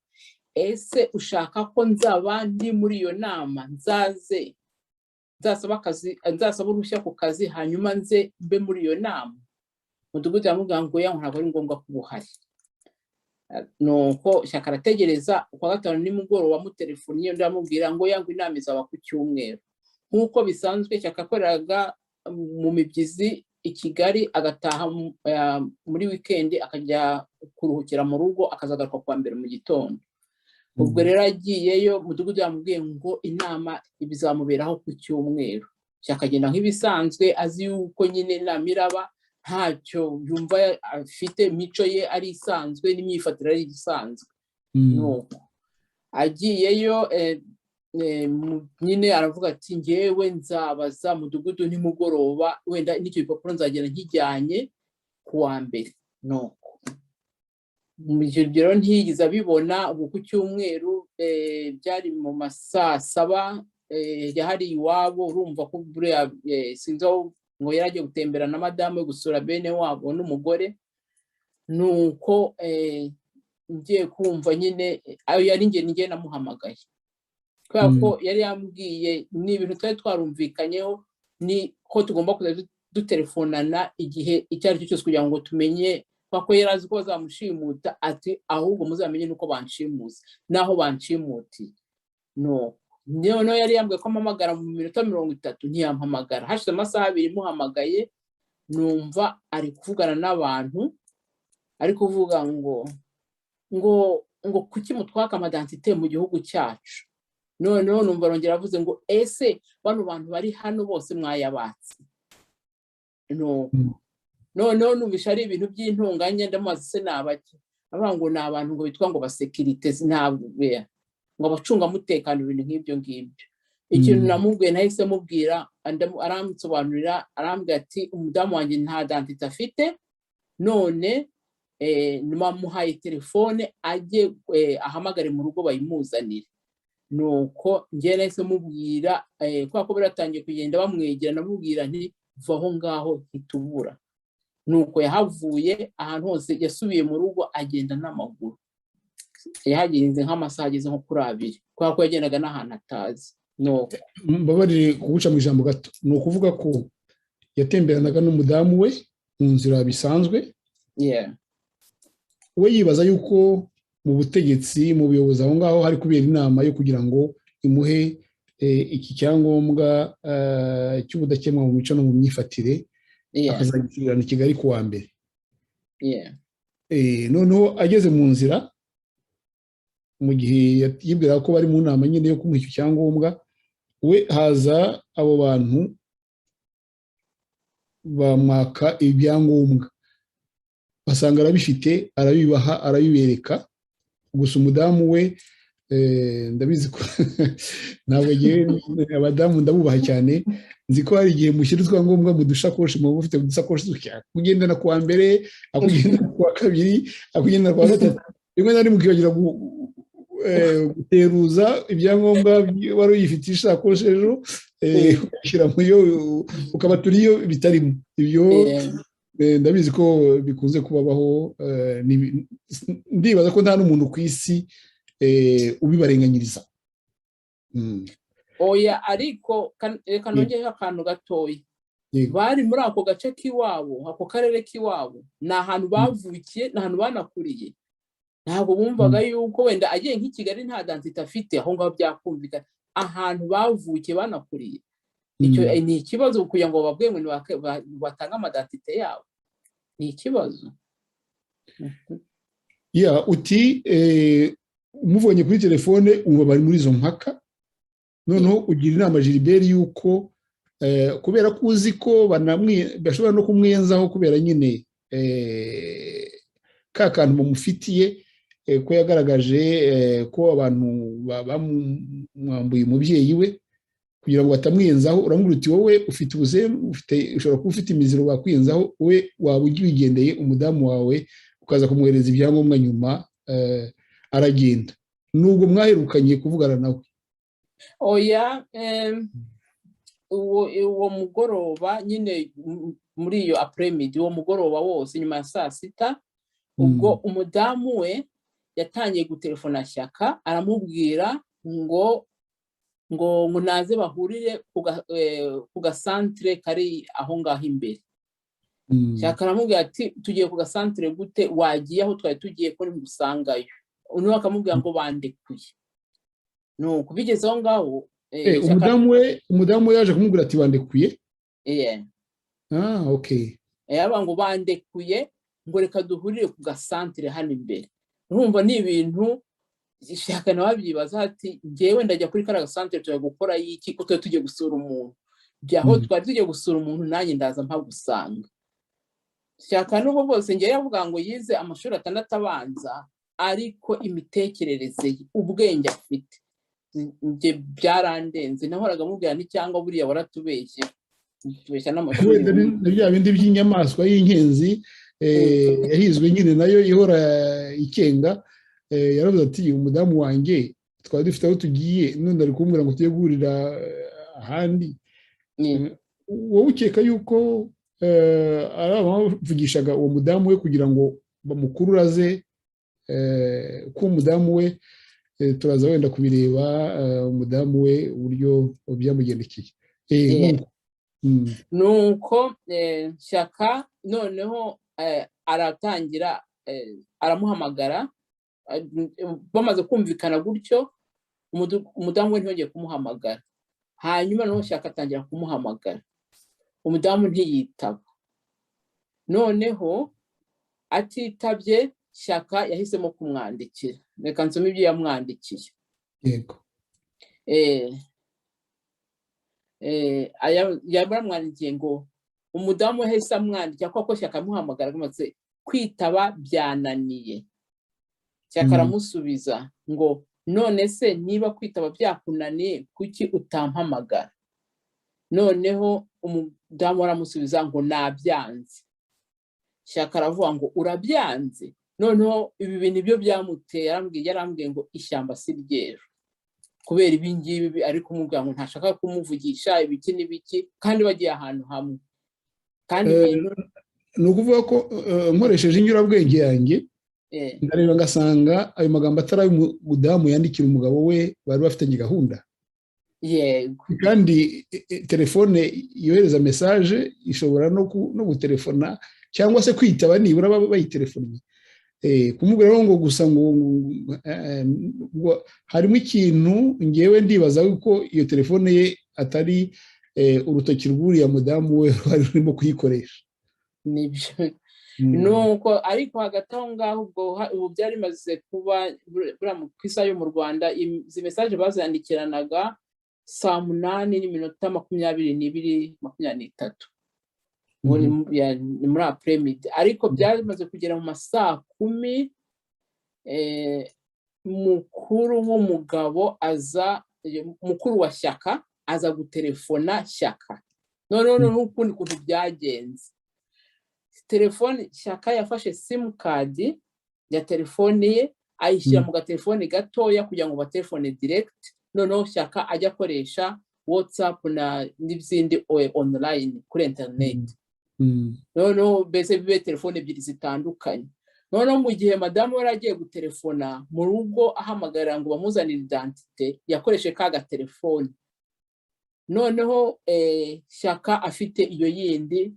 ese ushaka ko nzaba ndi muri iyo nama, nzasaba uruhushya ku kazi hanyuma nze mbe muri iyo nama? Mudugudu aramubwira ngo ntabwo ari ngombwa ko uhari. Nuko Shyaka arategereza, kuwa 5 nimugoroba mutelefoniye ndamubwira ngo yangu inama izaba ku cyumweru. Nkuko bisanzwe Shyaka akoreraga mu Mibyizi i Kigali, agataha muri weekend akajya kuruhukira mu rugo, akazagaruka kwa mbere mu gitondo. Ubwo rero agiyeyo, mudugudu yamubwiye ngo inama ibizamuberaho ku cyumweru. Shyaka agenda nk'ibisanzwe, azi yuko nyine inama iraba, ntacyo yumva afite, imico ye ari isanzwe n'imyifatire ari isanzwe. Nuko agiyeyo nyine aravuga ati ngewe nzabaza mudugudu nimugoroba, wenda n'icyo gipapuro nzagenda nkijyanye kuwa mbere. Nuko rero ntiyigize abibona. Ubu ku cyumweru byari mu masaa 7 yahari iwabo, urumva ko buriya sinzi aho ngo yaragiye gutembera na madamu we gusura bene wabo n'umugore. Nuko ngiye kumva nyine ayo yari ngiye namuhamagaye, kubera ko yari yambwiye ni ibintu twari twarumvikanyeho, ni ko tugomba kuza dutelefonana igihe icyo ari cyo cyose kugira ngo tumenye, kuko yari azi ko bazamushimuta, ati ahubwo muzamenye nuko banshimuza naho banshimutiye. No, noneho yari yambwiye ko ampamagara mu minota 30 ntiyampamagara, hashize amasaha 2 muhamagaye numva ari kuvugana n'abantu, ari kuvuga ngo kuki mutwaka amadantite mu gihugu cyacu. Noneho numva arongera avuze ngo ese bano bantu bari hano bose mwayabatse. Noneho numvisha ari ibintu by'intunganye, ndamaze se nabaki, avuga ngo ni abantu ngo bitwa ngo basekirite, ntabwo ngo abacunga mutekano, ibintu nk'ibyo ngibyo. Ikintu namubwiye nahise mubwira, aramutsobanurira, arambwira ati umudamu wanjye nta dantite afite, none muhaye telefone ajye ahamagare mu rugo bayimuzanire. Nuko njye nahise mubwira, kubera ko biratangiye kugenda bamwegera, namubwira nti va aho ngaho ntitubura. Nuko yahavuye ahantu hose, yasubiye mu rugo agenda n'amaguru, yahagenze nk'amasaha ageze nko kuri 2, kubera ko yagendaga n'ahantu atazi. Mbabarire kuguca mu ijambo gato, ni ukuvuga ko yatemberanaga n'umudamu we mu nzira bisanzwe, we yibaza yuko mu butegetsi, mu buyobozi aho ngaho hari kubera inama yo kugira ngo imuhe iki cyangombwa cy'ubudakemwa mu mico no mu myifatire, akazagisubirana i Kigali ku wa mbere. Noneho ageze mu nzira, mu gihe yibwira ko bari mu nama nyine yo kumuha icyo cyangombwa, we haza abo bantu bamwaka ibyangombwa, basanga arabifite, arabibaha, arabibereka. Gusa umudamu we ndabizi ko ntabwo abadamu ndabubaha cyane, nzi ko hari igihe mushyira utwangombwa mu dushakoshi, mu bufite udusakoshi kugendana ku wa mbere, akugendana ku wa kabiri, akugendana ku wa gatatu, rimwe na rimwe ukibagira guteruza ibyangombwa wari uyifitiye isakoshi ejo, ugashyira mu yo ukabatura iyo bitarimo. Ibyo ndabizi ko bikunze kubabaho, ndibaza ko nta n'umuntu ku isi ubibarenganyiriza. Oya, ariko reka nongereho akantu gatoya. Bari muri ako gace k'iwabo, ako karere k'iwabo, ni ahantu bavukiye, ni ahantu banakuriye. Ntabwo bumvaga yuko wenda agiye nk'i Kigali nta dantite afite, aho ngaho byakumvikana. Ahantu bavukiye banakuriye, icyo ni ikibazo kugira ngo bababwiye ngo batange amadantite yabo, ni ikibazo. Uti umuvunye kuri telefone ubu bari muri izo mpaka, noneho ugira inama Gilbert yuko kubera ko uzi ko bashobora no kumwenzaho kubera nyine ka kantu bamufitiye, ko yagaragaje ko abantu bamwambuye umubyeyi we, kugira ngo batamwenzaho. Uramubwira uti wowe ufite ubuzemu, ushobora kuba ufite imiziro bakwenzaho, we waba ugigendeye umudamu wawe ukaza kumwohereza ibyangombwa nyuma aragenda, nubwo mwaherukanye kuvugana nawe. Oya, uwo mugoroba nyine muri iyo apremidi, uwo mugoroba wose nyuma ya 6:00, ubwo umudamu we yatangiye gutelefona Shyaka, aramubwira ngo naze bahurire ku gasantere kari aho ngaho imbere. Shyaka aramubwira ati tugiye ku gasantere gute, wagiye aho twari tugiye ko nimusangayo. Uno akamubwira ngo bandekuye. Nuko bigeze aho ngaho umudamu we yaje kumubwira ati bandekuye. Okay. Yaba ngo bandekuye, ngo reka duhurire ku gasantere hano imbere. Urumva ni ibintu Shyaka nawe abyibaza ati ngewe ndajya kuri kara gasantere tujya gukora iki, ko tugiye gusura umuntu. Byaho twari tugiye gusura umuntu, nanjye ndaza mpagusanga. Shyaka n'ubwo bose ngewe yavuga ngo yize amashuri 6 abanza, ariko imitekerereze ubwenge afite nge byarandenze. Nahoraga mubwira ni cyangwa buriya waratubeshye, tubeshya n'amashuri. Bya bindi by'inyamaswa y'inkenzi yahizwe nyine nayo ihora ikenga. Yaravuze ati umudamu wanjye twari dufite aho tugiye, none ari kumbwira ngo tujye guhurira ahandi. Wowe ukeka yuko ari abavugishaga uwo mudamu we kugira ngo bamukururaze, ko umudamu we turaza wenda kubireba umudamu we uburyo byamugendekeye. Nuko Shyaka noneho aratangira, aramuhamagara, bamaze kumvikana gutyo, umudamu we ntiyongeye kumuhamagara. Hanyuma noneho Shyaka atangira kumuhamagara, umudamu ntiyitaba. Noneho atitabye, Shyaka yahisemo kumwandikira. Reka nsome ibyo yamwandikiye. Yego. Yaramwandikiye ngo umudamu yahise amwandikira kuko Shyaka amuhamagara amaze kwitaba byananiye. Shyaka aramusubiza ngo none se niba kwitaba byakunaniye kuki utampamagara? Noneho umudamu aramusubiza ngo nabyanze. Shyaka aravuga ngo urabyanze? Noneho ibi bintu byo byamuteye, yarambwiye ngo ishyamba si ryeru, kubera ibi ngibi ari kumubwira ngo ntashaka kumuvugisha ibiki n'ibiki, kandi bagiye ahantu hamwe. Kandi ni ukuvuga ko nkoresheje inyurabwenge yanjye ndareba ngasanga ayo magambo atari ay'umudamu yandikira umugabo we bari bafitanye gahunda. Yego. Kandi telefone yohereza mesaje ishobora no gutelefona cyangwa se kwitaba nibura bayitelefonnye. Kumubwira ngo gusa ngo harimo ikintu ngewe ndibaza ko iyo telefone ye atari urutoki rw'uriya mudamu we wari urimo kuyikoresha. Nibyo. Nuko ariko hagati aho ngaho ubu byari bimaze kuba ku isaha yo mu Rwanda, izi mesaje bazandikiranaga 8:22:23. Ni muri apremidi, ariko byamaze kugera mu masaa 10. Mukuru wa Shyaka aza gutelefona Shyaka. Noneho ukundi kuntu byagenze, telefone Shyaka yafashe simukadi ya telefone ye ayishyira mu gatelefone gatoya kugira ngo batelefone direct. Noneho Shyaka ajya akoresha WhatsApp n'izindi online kuri internet. Noneho mbese bibe telefone ebyiri zitandukanye. Noneho mu gihe madamu we agiye gutelefona mu rugo ahamagara ngo bamuzanire identite, yakoreshe kaga telefone. Noneho Shyaka afite iyo yindi,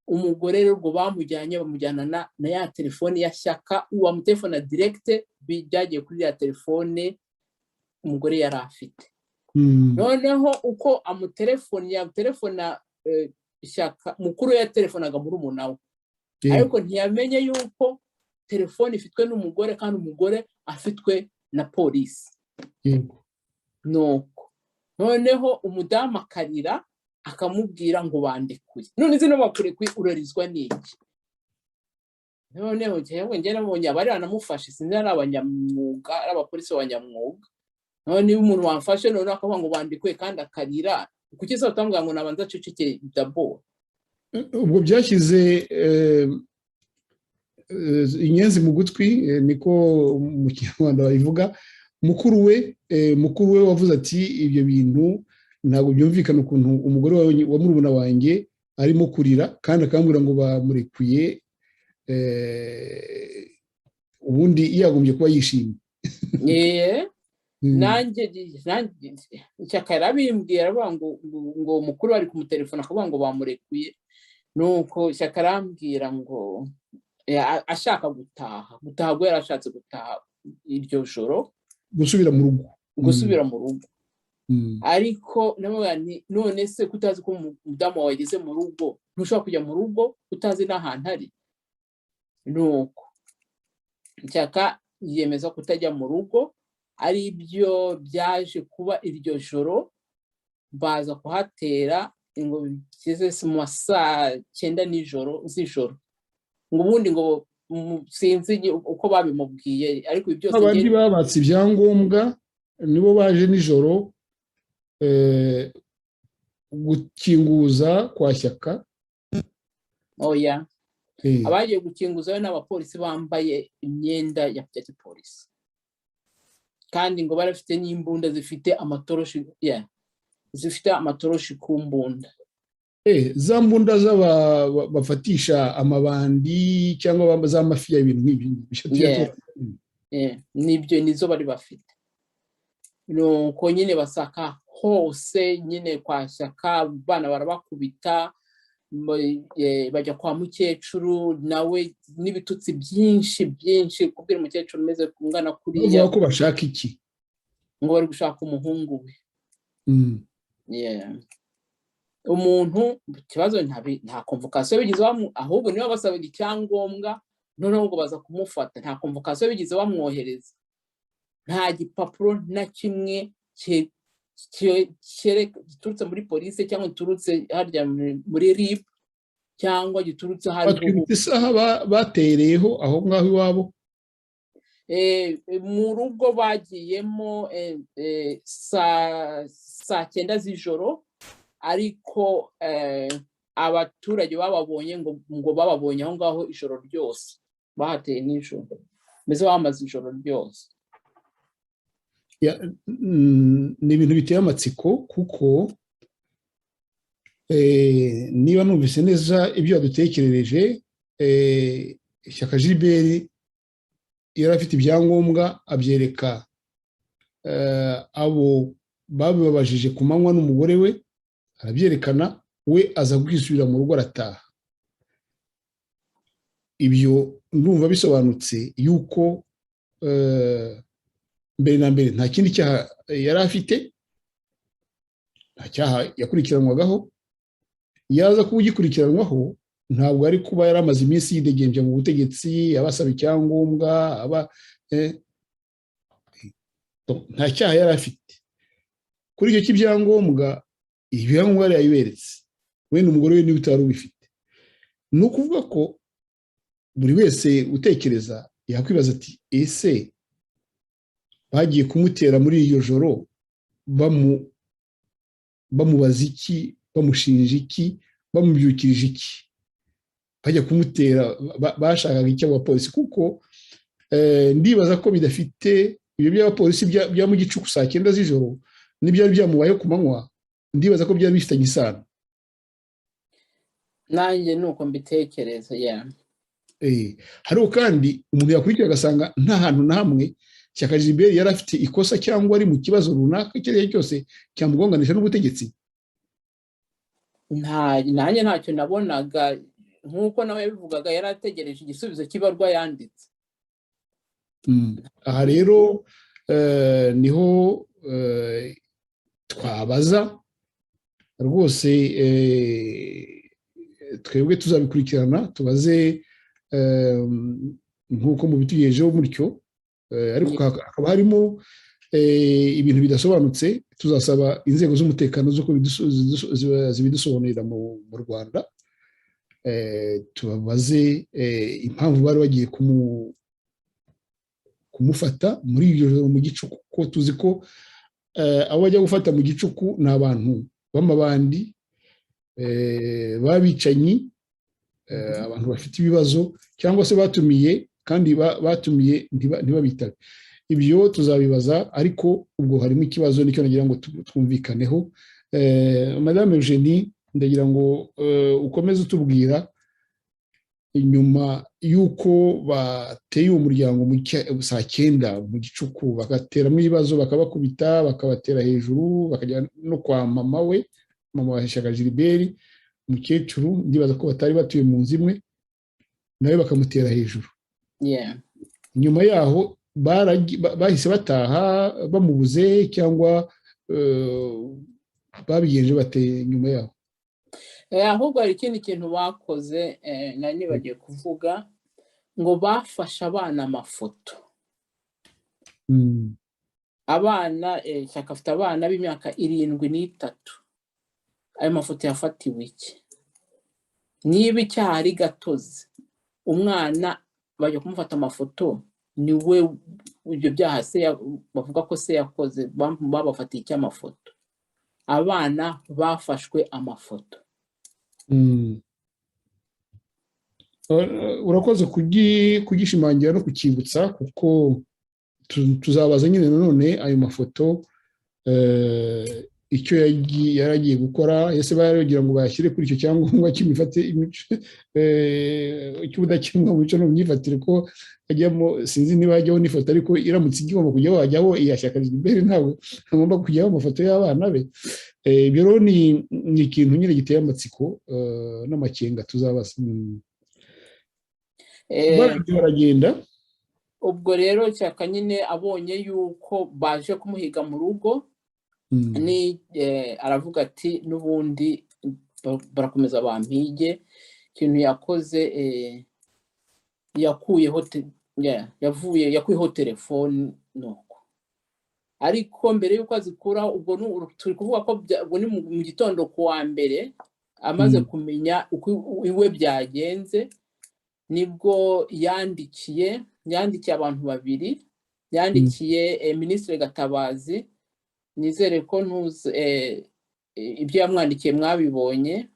umugore rero ngo bamujyana na ya telefone ya Shyaka, uwamutelefona direct, byagiye kuri ya telefone umugore yari afite. Noneho uko amutelefona Shyaka, mukuru yatelefonaga muri umunawe, ariko ntiyamenye yuko telefone ifitwe n'umugore kandi umugore afitwe na polisi. Nuko noneho umudamu akarira akamubwira ngo bandekuye. None zino bakurekuye urarizwa n'iki? Noneho njye nabonye abari banamufashe, sinzi ari abanyamwuga, ari abapolisi b'abanyamwuga. None umuntu wamfashe none akavuga ngo bandekuye kandi akarira, kuki se utambwira ngo nabanza ceceke d'abord? Ubwo byashyize inyenzi mu gutwi, niko mu Kinyarwanda bayivuga. Mukuru we wavuze ati ibyo bintu ntabwo byumvikana ukuntu umugore wa murumuna wanjye arimo kurira kandi akambwira ngo bamurekuye, ubundi yagombye kuba yishimye. Nanjye Shyaka yarabimbwira aravuga ngo mukuru ari kumutelefona akavuga ngo bamurekuye. Nuko Shyaka arambwira ngo ashaka gutaha ubwo yarashatse gutaha iryo joro, gusubira mu rugo. Ariko none se kutazi ko umudamu wawe ageze mu rugo, ntushobora kujya mu rugo utazi n'ahantu ari? Nuko Shyaka yiyemeza kutajya mu rugo, ari byo byaje kuba iryo joro. Baza kuhatera ngo bigeze mu masaa 9 z'ijoro, ngo ubundi ngo sinzi uko babimubwiye, ariko ibyo byose abandi babatse ibyangombwa nibo baje nijoro gukinguza kwa Shyaka. Oya, abagiye gukinguza n'abapolisi bambaye imyenda ya polisi, kandi ngo barafite n'imbunda zifite amatoroshi, zifite amatoroshi ku mbunda. Za mbunda bafatisha amabandi cyangwa za mafiya, ibintu nk'ibyo. Nibyo nizo bari bafite. Nuko nyine basaka hose nyine kwa Shyaka, abana barabakubita, bajya kwa mukecuru nawe n'ibitutsi byinshi kubwira umukecuru umeze kungana kuriya. Ko bashaka iki? ngo bari gushaka umuhungu we. Mm. Yeah. Umuntu ikibazo nta convocation bigize ahubwo niba basaba icyangombwa noneho ngo baza kumufata, nta convocation bigize bamwohereza, nta gipapuro na kimwe giturutse muri polisi cyangwa giturutse harya muri RIB cyangwa giturutse Batwibutse isaha batereyeho aho ngaho iwabo. Mu rugo bagiyemo saa 9 z'ijoro, ariko abaturage bababonye ngo bababonye aho ngaho ijoro ryose, bahateye nijoro, mbese bamaze ijoro ryose. Ni ibintu biteye amatsiko kuko niba numvise neza ibyo yadutekerereje, Shyaka Gilbert yari afite ibyangombwa abyereka abo babibabajije ku manywa n'umugore we, arabyerekana, we aza kwisubira mu rugo arataha. Ibyo ndumva bisobanutse yuko mbere na mbere nta kindi cyaha yari afite, nta cyaha yakurikiranwagaho. Yaza kuba ugikurikiranwaho ntabwo ari kuba yari amaze iminsi yidegembya mu butegetsi abasaba icyangombwa, nta cyaha yari afite. Kuri icyo cy'ibyangombwa, ibyangombwa yari yabiberetse, we n'umugore we niba utari ubifite. Ni ukuvuga ko buri wese utekereza yakwibaza ati ese bagiye kumutera muri iryo joro bamubaza iki, bamushinja iki, bamubyukirije iki, bajya kumutera bashakaga iki abapolisi? Kuko ndibaza ko bidafite ibyo by'abapolisi bya mu gicuku saa 9 z'ijoro n'ibyari byamubayeho ku manywa, ndibaza ko byari bifitanye isano. Nanjye nuko mbitekereza. Hariho kandi umuntu yakurikira agasanga nta hantu na hamwe Shyaka Gilbert yari afite ikosa cyangwa ari mu kibazo runaka icyo ari cyo cyose cyamugonganisha n'ubutegetsi. Nanjye ntacyo nabonaga, nk'uko nawe yabivugaga, yari ategereje igisubizo cy'ibarwa yanditse. Aha rero niho twabaza rwose, twebwe tuzabikurikirana tubaze nk'uko mubitugejeho mutyo, ariko hakaba harimo ibintu bidasobanutse. Tuzasaba inzego z'umutekano z'uko zibidusobanurira mu Rwanda, tubabaze impamvu bari bagiye kumufata muri iryo joro mu gicuku, ko tuzi ko abo bajya gufata mu gicuku ni abantu b'amabandi, babicanyi, abantu bafite ibibazo cyangwa se batumiye kandi batumiye ntibabitabe. Ibyo tuzabibaza, ariko ubwo harimo ikibazo nicyo nagira ngo twumvikaneho. Madame Eugenie, ndagira ngo ukomeze utubwira inyuma y'uko bateye uwo muryango saa 9 mu gicuku, bagateramo ibibazo, bakabakubita, bakabatera hejuru, bakajya no kwa mama we, mama wa Shyaka Gilbert, umukecuru, ndibaza ko batari batuye mu nzu imwe, nawe bakamutera hejuru. Nyuma yaho bahise bataha bamubuze, cyangwa babigenje bateye nyuma yaho? Ahubwo hari ikindi kintu bakoze, nari bagiye kuvuga, ngo bafashe abana amafoto. Abana, Shyaka afite abana b'imyaka 7 n'3. Ayo mafoto yafatiwe iki? Niba icyaha ari gatozi, umwana bajya kumufata amafoto, ni we ibyo byaha bavuga ko se yakoze, babafatiye iki amafoto? Abana bafashwe amafoto. Urakoze kugishimangira no kukibutsa, kuko tuzabaza nyine nanone ayo mafoto icyo yaragiye gukora. Ese baragira ngo bayashyire kuri icyo cyangombwa cy'imifate cy'ubudakemwa mu mico no myifatire, ko ajyamo, sinzi niba hajyaho n'ifoto, ariko iramutse igomba kujyaho hajyaho iya Shyaka Gilbert, ntabwo agomba kujyaho amafoto y'abana be. Ibyo rero ni ikintu nyine giteye amatsiko n'amakenga. Tuzabaza baragenda ubwo rero Shyaka nyine abonye yuko baje kumuhiga mu rugo ni aravuga ati n'ubundi barakomeza bampige. Ikintu yakoze yakuyeho telefone nuko, ariko mbere y'uko azikuraho ubwo turi kuvuga ko ubwo ni mu gitondo ku wa mbere amaze kumenya uko iwe byagenze, nibwo yandikiye abantu babiri, yandikiye Minisitiri Gatabazi. Nizere ko ibyo yamwandikiye mwabibonye.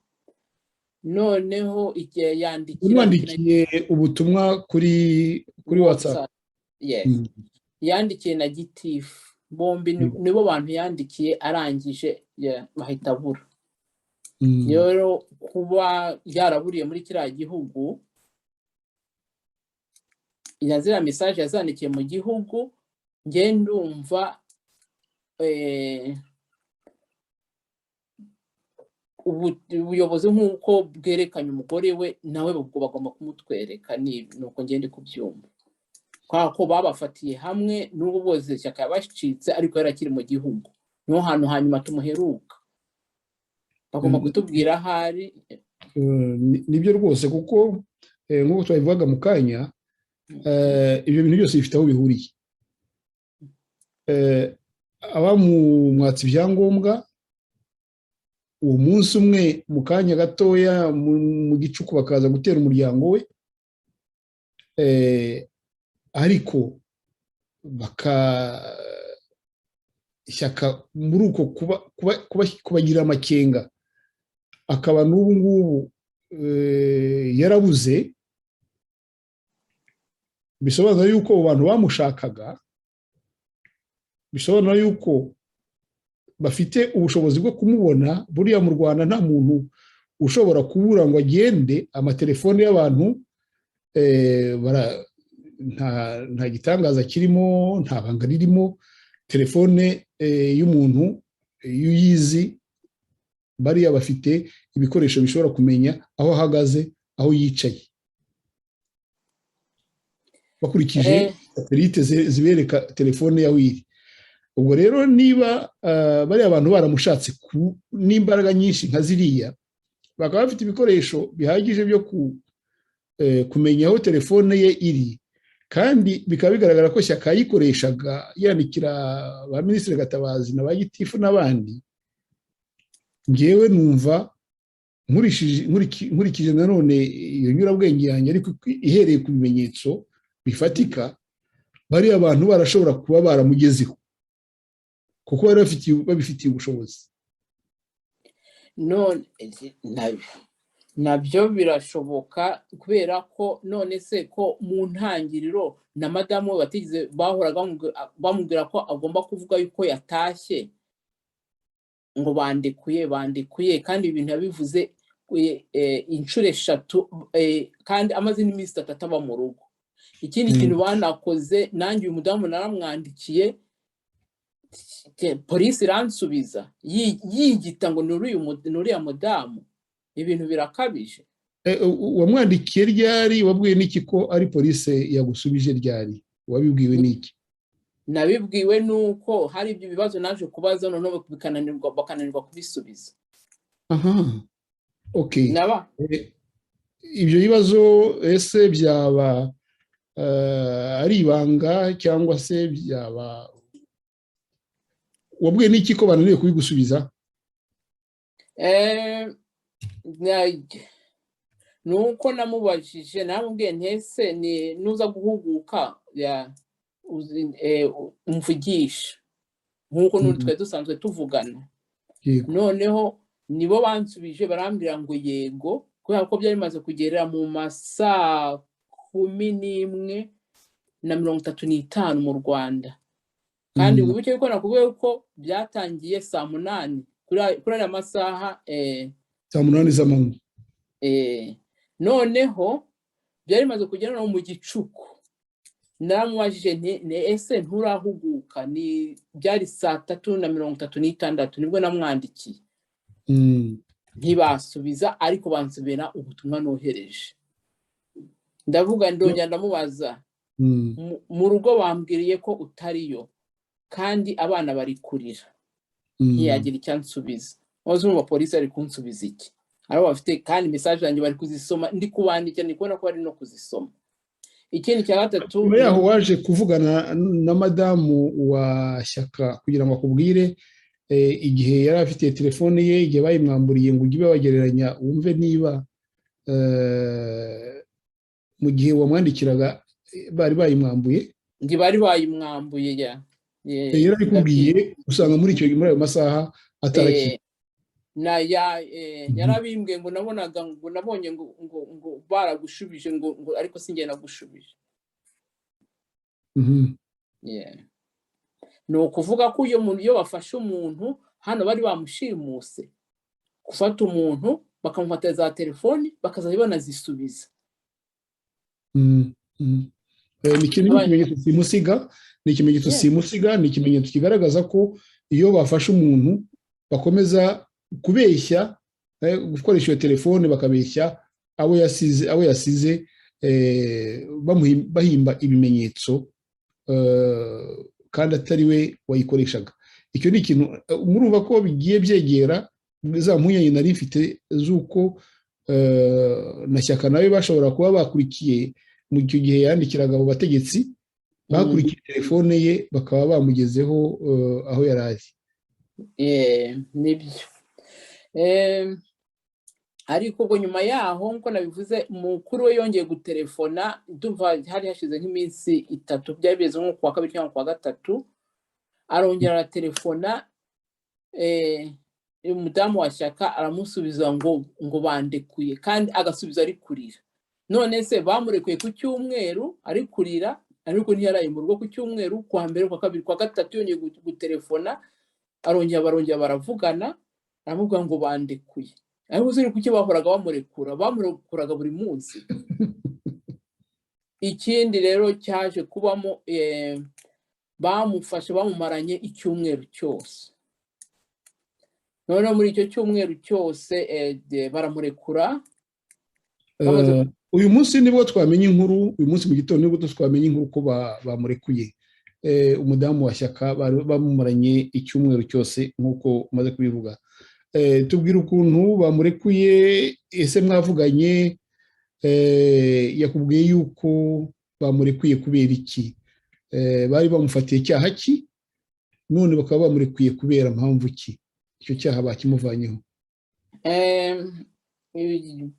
Noneho igihe yandikiye ubutumwa kuri WhatsApp, yandikiye na Gitifu, bombi nibo bantu yandikiye, arangije bahita abura. Rero kuba yaraburiye muri kiriya gihugu, ziriya mesaje yazandikiye mu gihugu, njye ndumva ubuyobozi nk'uko bwerekanye umugore we, nawe ubwo bagomba kumutwereka. Nuko ngende kubyumva, kubera ko babafatiye hamwe, n'ubu bose Shyaka yabacitse ariko yarakiri mu gihugu, niho hantu hanyuma tumuheruka. Bagomba kutubwira ahari. Nibyo rwose, kuko nk'uko twabivugaga mu kanya, ibyo bintu byose bifite aho bihuriye. Abamwatse ibyangombwa uwo munsi umwe, mu kanya gatoya mu gicuku bakaza gutera umuryango we, ariko Shyaka muri uko kubagira amakenga, akaba n'ubu ngubu yarabuze. Bisobanura yuko abo bantu bamushakaga, bisobanura yuko bafite ubushobozi bwo kumubona. Buriya mu Rwanda nta muntu ushobora kubura ngo agende, amatelefone y'abantu nta gitangaza kirimo, nta banga ririmo. Telefone y'umuntu iyo uyizi, bariya bafite ibikoresho bishobora kumenya aho ahagaze, aho yicaye, bakurikije satelite zibereka telefone yawe iri. Ubwo rero niba bariya abantu baramushatse n'imbaraga nyinshi nka ziriya, bakaba bafite ibikoresho bihagije byo kumenya aho telefone ye iri, kandi bikaba bigaragara ko Shyaka yayikoreshaga yandikira ba Minisitiri Gatabazi na ba Gitifu n'abandi. Ngewe numva nkurikije nanone iyo nyurabwenge yanjye, ariko ihereye ku bimenyetso bifatika, bariya abantu barashobora kuba baramugezeho, kuko bari babifitiye ubushobozi. Nabyo birashoboka, kubera ko none se ko mu ntangiriro na madamu we batigeze bahoraga bamubwira ko agomba kuvuga yuko yatashye, ngo bandikuye, kandi ibintu yabivuze inshuro 3, kandi amaze n'iminsi 3 aba mu rugo. Ikindi kintu banakoze, nanjye uyu mudamu naramwandikiye, polisi iransubiza yigita ngo nuriya mudamu. Ibintu birakabije. Wamwandikiye ryari? Wabwiwe n'iki ko ari polisi yagusubije ryari? Wabibwiwe n'iki? Nabibwiwe nuko hari ibyo bibazo naje kubaza, none bakananirwa kubisubiza. Okay. Ibyo bibazo ese byaba ari ibanga cyangwa se byaba, wabwiwe n'iki ko bananiwe kubigusubiza? Nuko namubajije, namubwiye ntese nuza guhuguka umvugisha nkuko twe dusanzwe tuvugana. Noneho nibo bansubije barambwira ngo yego, kubera ko byari bimaze kugerera mu masaa 11:35 mu Rwanda. Kandi wibuke ko nakubwiye ko byatangiye saa 8 kuri aya masaha, saa 8 z'amanywa. Noneho byari bimaze kugera no mu gicuku. Namubajije ese nturahuguka? Byari saa 3:36 nibwo namwandikiye. Ntibasubiza, ariko bansubira ubutumwa nohereje. Ndavuga ndongera ndamubaza mu rugo bambwiriye ko utariyo kandi abana bari kurira ntiyagira icyo ansubiza wazo mu bapolisi ari kunsubiza iki abo bafite kandi message yanjye bari kuzisoma ndi kubandikira ndi kubona ko bari no kuzisoma. Ikindi cya gatatu yaho waje kuvugana na madamu wa Shyaka kugira ngo akubwire igihe yari afite telefone ye igihe bayimwamburiye ngo ujye bagereranya wumve niba mu gihe wamwandikiraga bari bayimwambuye ndi bari bayimwambuye ya yari akubwiye usanga muri ayo masaha ataraki na yarabimbwiye ngo nabonaga ngo nabonye ngo baragushubije ngo ariko sinjye nagushubije. Ni ukuvuga ko iyo bafashe umuntu hano bari bamushimuse gufata umuntu bakamufata za telefoni bakaza banazisubiza. Ni ikimenyetso simusiga, ni ikimenyetso simusiga, ni ikimenyetso kigaragaza ko iyo bafashe umuntu bakomeza kubeshya gukoresha iyo telefone bakabeshya abo yasize bahimba ibimenyetso kandi atari we wayikoreshaga. Icyo ni ikintu murumva ko bigiye byegera za mpunyanya nari mfite z'uko na Shyaka nawe bashobora kuba bakurikiye mu icyo gihe yandikiraga abo bategetsi bakurikiye telefone ye bakaba bamugezeho aho yari ari. Nibyo. Ariko ubwo nyuma yaho nko nabivuze mukuru we yongeye gutelefona ndumva hari hashize nk'iminsi 3 byabeze nko kwa kabiri cyangwa kwa gatatu arongera aratelefona umudamu wa Shyaka aramusubiza ngo bandekuye kandi agasubiza ari kurira. None se bamurekuye ku cyumweru ari kurira ariko ntiyaraye mu rugo ku cyumweru kwa mbere kwa kabiri kwa gatatu yongeye gutelefona barongera baravugana aravuga ngo bandekuye. Ariko ziri kuki bahoraga bamurekuraga buri munsi. Ikindi rero cyaje kubamo bamufashe bamumaranye icyumweru cyose. None muri icyo cyumweru cyose baramurekura. Uyu munsi nibwo twamenye inkuru, uyu munsi mu gitondo nibwo twamenye inkuru ko bamurekuye umudamu wa Shyaka bamumaranye icyumweru cyose nk'uko umaze kubivuga. Tubwira ukuntu bamurekuye, ese mwavuganye, yakubwiye yuko bamurekuye kubera iki, bari bamufatiye icyaha ki, none bakaba bamurekuye kubera mpamvu ki, icyo cyaha bakimuvanyeho?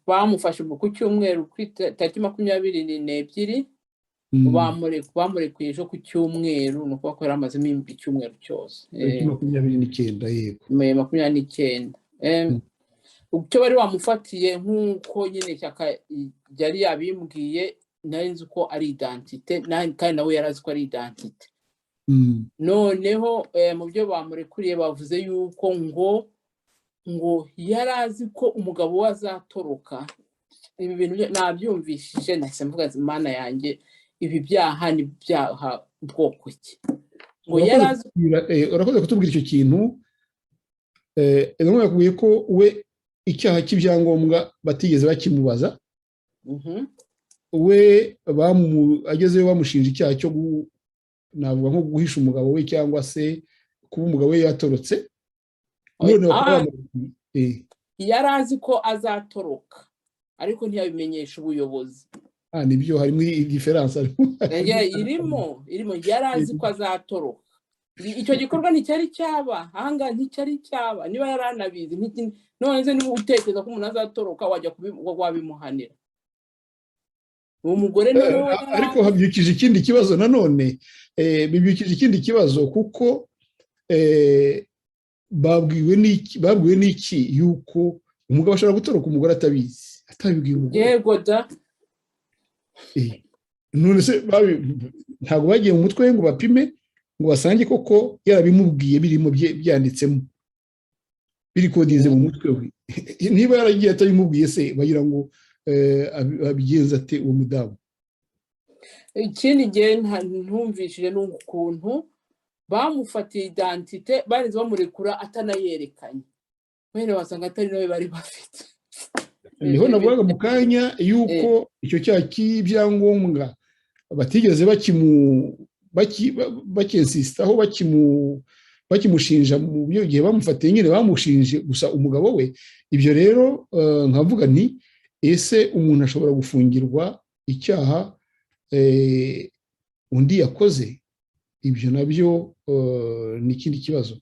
Bamufashe ku cyumweru ku tariki 22 bamurekuye ejo ku cyumweru nuko ko yaramazemo icyumweru cyose 29 yego 29. Icyo bari bamufatiye nk'uko nyine Shyaka yari yabimbwiye nari nzi ko ari identite kandi nawe yarazi ko ari identite. Noneho mu byo bamurekuriye bavuze yuko ngo yarazi ko umugabo we azatoroka. Ibi bintu nabyumvishije nahise mvuga Imana yanjye ibi byaha ni byaha bwoko ki? Ngo yarazi. Urakoze kutubwira icyo kintu. Ngo yakubwiye ko we icyaha cy'ibyangombwa batigeze bakimubaza. We agezeyo bamushinja icyaha cyo navuga nko guhisha umugabo we cyangwa se kuba umugabo we yatorotse. Yarazi ko azatoroka ariko ntiyabimenyesha ubuyobozi. Nibyo harimo diferanse irimo yarazi ko azatoroka. Icyo gikorwa nticyari cyaba ahanga nticyari cyaba niba yaranabizi none se niba utekereza ko umuntu azatoroka wajya wabimuhanira uwo mugore. Ariko habyukije ikindi kibazo nanone, bibyukije ikindi kibazo kuko babwiwe n'iki yuko umugabo ashobora gutoroka umugore atabizi atabibwiye umugore. Yego da. None se ntabwo bagiye mu mutwe ngo bapime ngo basange koko yarabimubwiye birimo byanditsemo birikodinze mu mutwe we. Niba yaragiye atabimubwiye se bagira ngo abigenza ate uwo mudamu? Ikindi gihe ntumvishije n'ukuntu bamufatiye identite barinze bamurekura atanayerekanye. Wene wasanga atari nawe bari bafite. Niho navugaga mu kanya yuko icyo cyaha cy'ibyangombwa batigeze bakinsisitaho bakimushinja mu byo gihe bamufatiye nyine bamushinje gusa umugabo we. Ibyo rero nkavuga nti ese umuntu ashobora gufungirwa icyaha undi yakoze? Ibyo nabyo ni ikindi kibazo.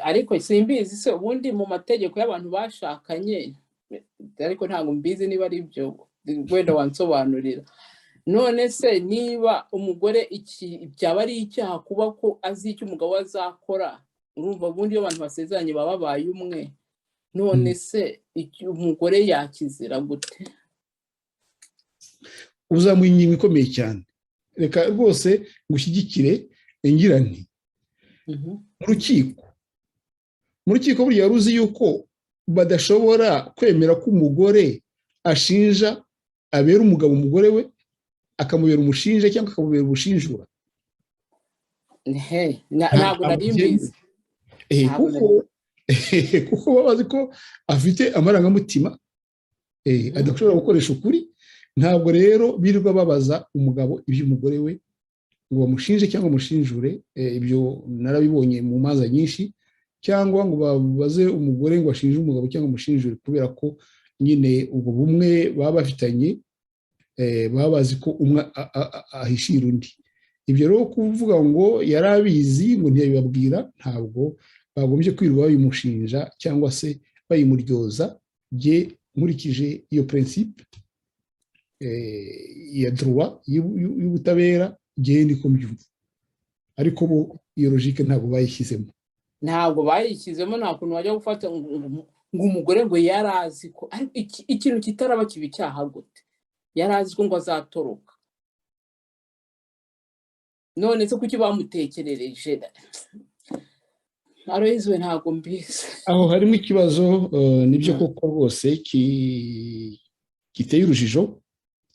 Ariko simbizi se ubundi mu mategeko y'abantu bashakanye, ariko ntabwo mbizi niba ari byo, wenda wansobanurira. None se niba umugore byaba ari icyaha kuba ko azi icyo umugabo azakora, urumva ubundi iyo abantu basezeranye baba babaye umwe, none se umugore yakizira gute? Uzamuye ingingo ikomeye cyane, reka rwose ngushyigikire ngira nti mu rukiko burya ruzi yuko badashobora kwemera ko umugore ashinja abera umugabo umugore we, akamubera umushinja cyangwa akamubera ubushinjura. Ntabwo nari mbizi. Kuko baba bazi ko afite amarangamutima adashobora gukoresha ukuri. Ntabwo rero birirwa babaza umugabo iby'umugore we ngo bamushinje cyangwa bamushinjure. Ibyo narabibonye mu manza nyinshi, cyangwa ngo babaze umugore ngo ashinje umugabo cyangwa amushinjure, kubera ko nyine ubwo bumwe baba bafitanye, baba bazi ko umwe ahishira undi. Ibyo rero kuvuga ngo yari abizi ngo ntiyabibabwira, ntabwo bagombye kwirirwa babimushinja cyangwa se bayimuryoza. Jye nkurikije iyo principe ya droit y'ubutabera, jye niko mbyumva, ariko bo iyo logique ntabwo bayishyizemo. Ntabwo bayishyizemo, nta kuntu wajya gufata ngo umugore ngo yari azi ko ikintu kitaraba kiba icyaha gute? Yari azi ko ngo azatoroka, none se kuki bamutekerereje? Aroizwe ntabwo mbizi. Aho harimo ikibazo, nibyo koko rwose kiteye urujijo,